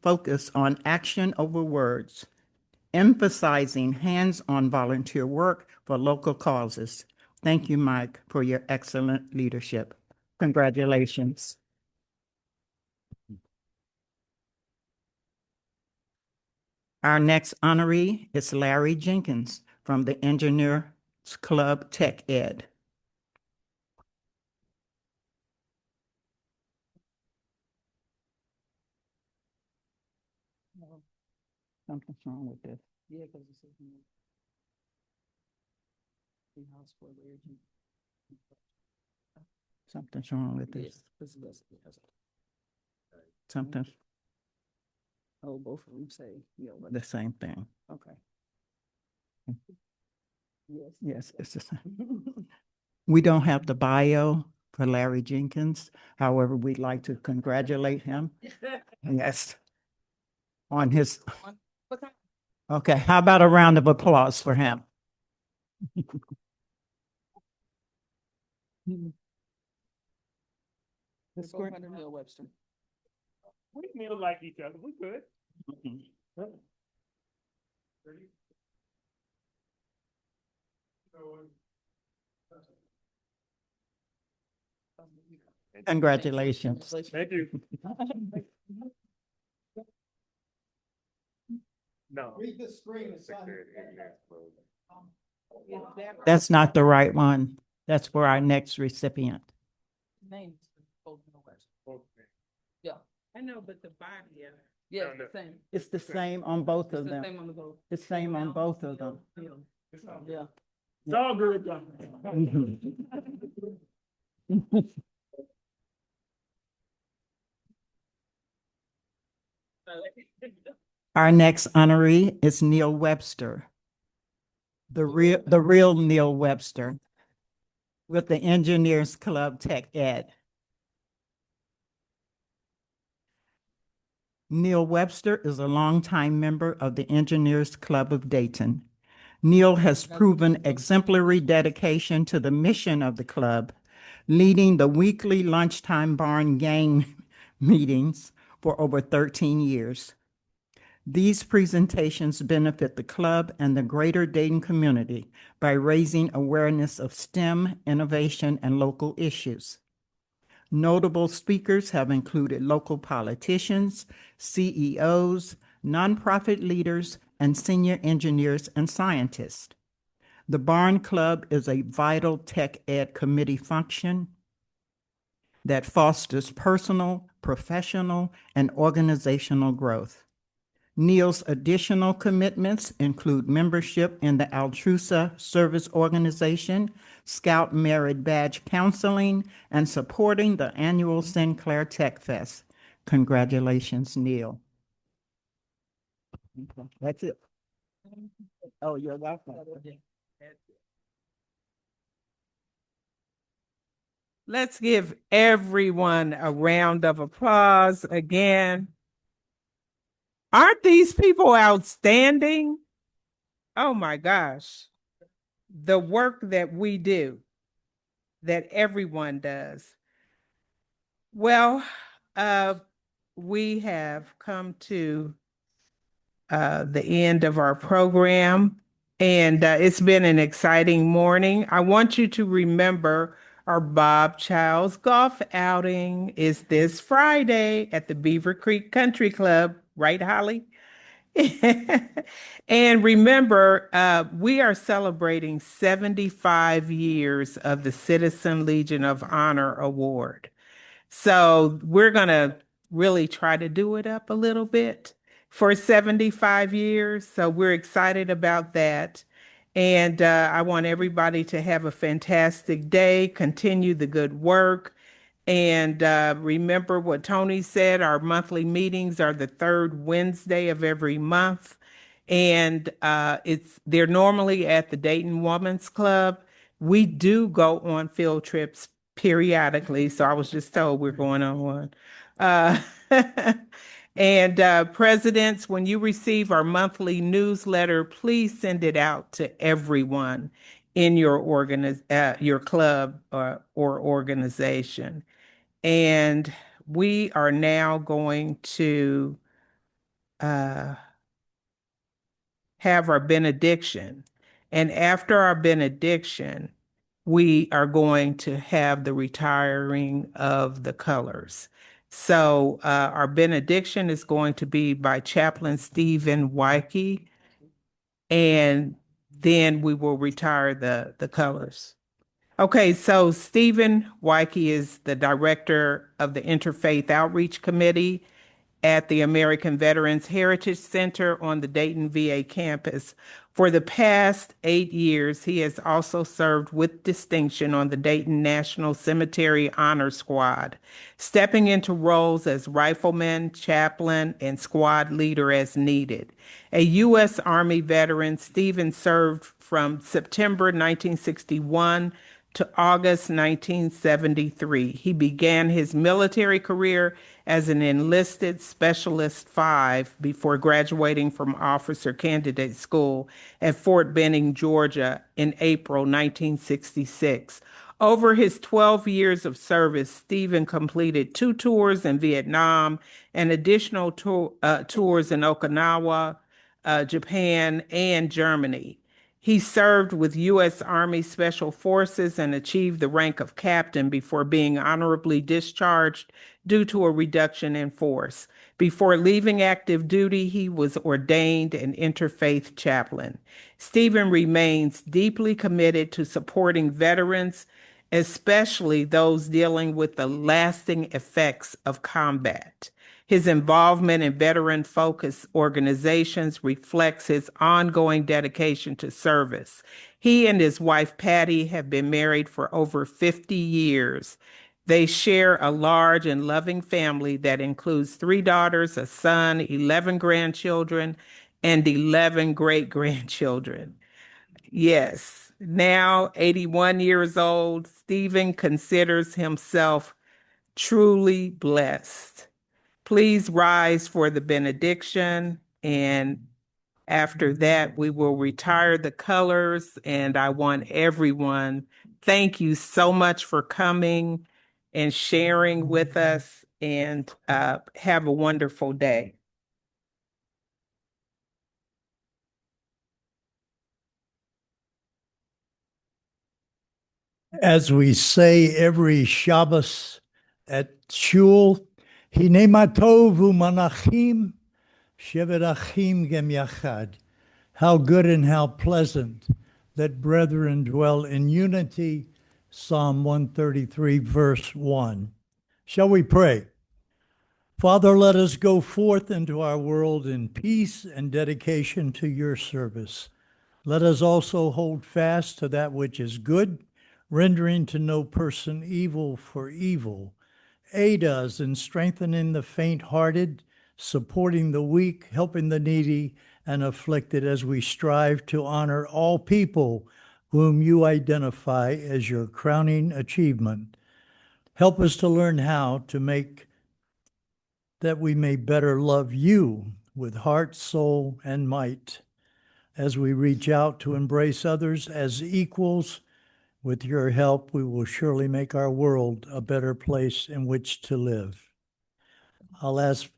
focus on action over words, emphasizing hands-on volunteer work for local causes. Thank you, Mike, for your excellent leadership. Congratulations. Our next honoree is Larry Jenkins from the Engineers Club Tech Ed. Something's wrong with this. Yeah, because this is the house for the Something's wrong with this. Something, Oh, both of them say, the same thing. okay. Yes. Yes, it's the same. We don't have the bio for Larry Jenkins. However, we'd like to congratulate him. Yes. On his, okay, how about a round of applause for him? Both under Neil Webster. We feel like each other. We good. Congratulations. Thank you. No. Read the screen. That's not the right one. That's for our next recipient. Names. Yeah, I know, but the body of it. yeah, No. same. It's the same on both It's of the them. same on the go. It's same on both of them. Yeah. It's all good. Our next honoree is Neil Webster, the real Neil Webster with the Engineers Club Tech Ed. Neil Webster is a longtime member of the Engineers Club of Dayton. Neil has proven exemplary dedication to the mission of the club, leading the weekly lunchtime barn gang meetings for over 13 years. These presentations benefit the club and the greater Dayton community by raising awareness of STEM, innovation, and local issues. Notable speakers have included local politicians, CEOs, nonprofit leaders, and senior engineers and scientists. The Barn Club is a vital tech ed committee function that fosters personal, professional, and organizational growth. Neil's additional commitments include membership in the Altrusa Service Organization, Scout Merit Badge Counseling, and supporting the annual Sinclair Tech Fest. Congratulations, Neil. That's it. Oh, you're welcome. Let's give everyone a round of applause again. Aren't these people outstanding? Oh my gosh. The work that we do, that everyone does. Well, we have come to the end of our program, and it's been an exciting morning. I want you to remember our Bob Childs golf outing is this Friday at the Beaver Creek Country Club, right, Holly? And remember, we are celebrating 75 years of the Citizen Legion of Honor Award. So we're going to really try to do it up a little bit for 75 years. So we're excited about that. And I want everybody to have a fantastic day, continue the good work. And remember what Tony said, our monthly meetings are the third Wednesday of every month. And they're normally at the Dayton Women's Club. We do go on field trips periodically. So I was just told we're going on one. And presidents, when you receive our monthly newsletter, please send it out to everyone in your your club or organization. And we are now going to have our benediction. And after our benediction, we are going to have the retiring of the colors. So our benediction is going to be by Chaplain Stephen Wyke, and then we will retire the colors. Okay, so Stephen Wyke is the director of the Interfaith Outreach Committee at the American Veterans Heritage Center on the Dayton VA campus. For the past 8 years, he has also served with distinction on the Dayton National Cemetery Honor Squad, stepping into roles as rifleman, chaplain, and squad leader as needed. A U.S. Army veteran, Stephen served from September 1961 to August 1973. He began his military career as an enlisted Specialist 5 before graduating from Officer Candidate School at Fort Benning, Georgia in April 1966. Over his 12 years of service, Stephen completed 2 tours in Vietnam and additional tours in Okinawa, Japan, and Germany. He served with U.S. Army Special Forces and achieved the rank of captain before being honorably discharged due to a reduction in force. Before leaving active duty, he was ordained an interfaith chaplain. Stephen remains deeply committed to supporting veterans, especially those dealing with the lasting effects of combat. His involvement in veteran-focused organizations reflects his ongoing dedication to service. He and his wife, Patty, have been married for over 50 years. They share a large and loving family that includes 3 daughters, a son, 11 grandchildren, and 11 great-grandchildren. Yes, now 81 years old, Stephen considers himself truly blessed. Please rise for the benediction, and after that, we will retire the colors. And I want everyone, thank you so much for coming and sharing with us, and have a wonderful day. As we say every Shabbos at Shul, Hine matov u'manachim shevet achim gem yachad. How good and how pleasant that brethren dwell in unity. Psalm 133, verse 1. Shall we pray? Father, let us go forth into our world in peace and dedication to your service. Let us also hold fast to that which is good, rendering to no person evil for evil. Aid us in strengthening the faint-hearted, supporting the weak, helping the needy and afflicted as we strive to honor all people whom you identify as your crowning achievement. Help us to learn how to make that we may better love you with heart, soul, and might as we reach out to embrace others as equals. With your help, we will surely make our world a better place in which to live. I'll ask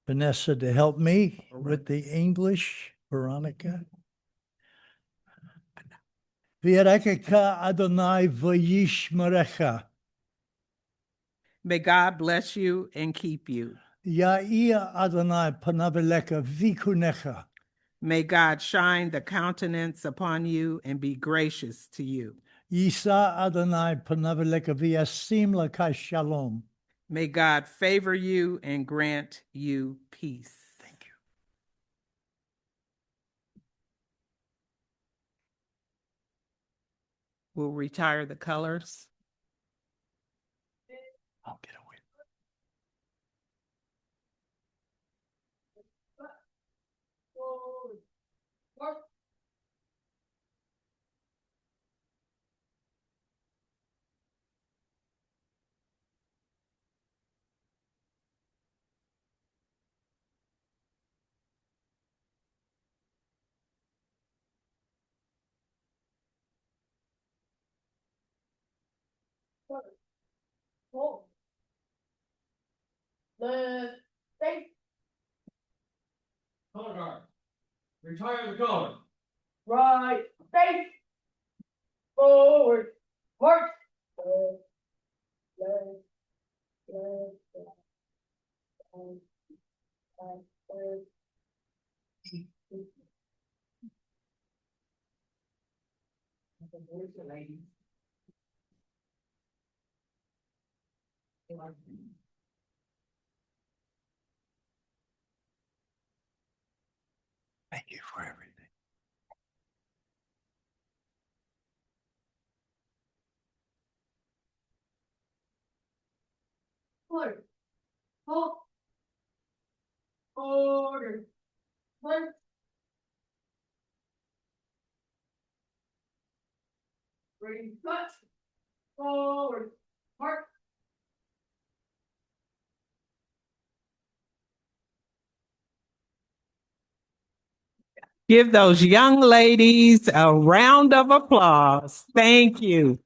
Vanessa to help me with the English. Veronica. V'yerekecha Adonai v'yishmerecha. May God bless you and keep you. Ya'ir Adonai panav elecha v'kunecha. May God shine the countenance upon you and be gracious to you. Yisa Adonai panav elecha v'yasim laka shalom. May God favor you and grant you peace. Thank you. We'll retire the colors. I'll get away. Color guard. Retire the color. Right, face, forward, march. Thank you for everything. Forward, hold, order, march. Ready, cut, forward, march. Give those young ladies a round of applause. Thank you.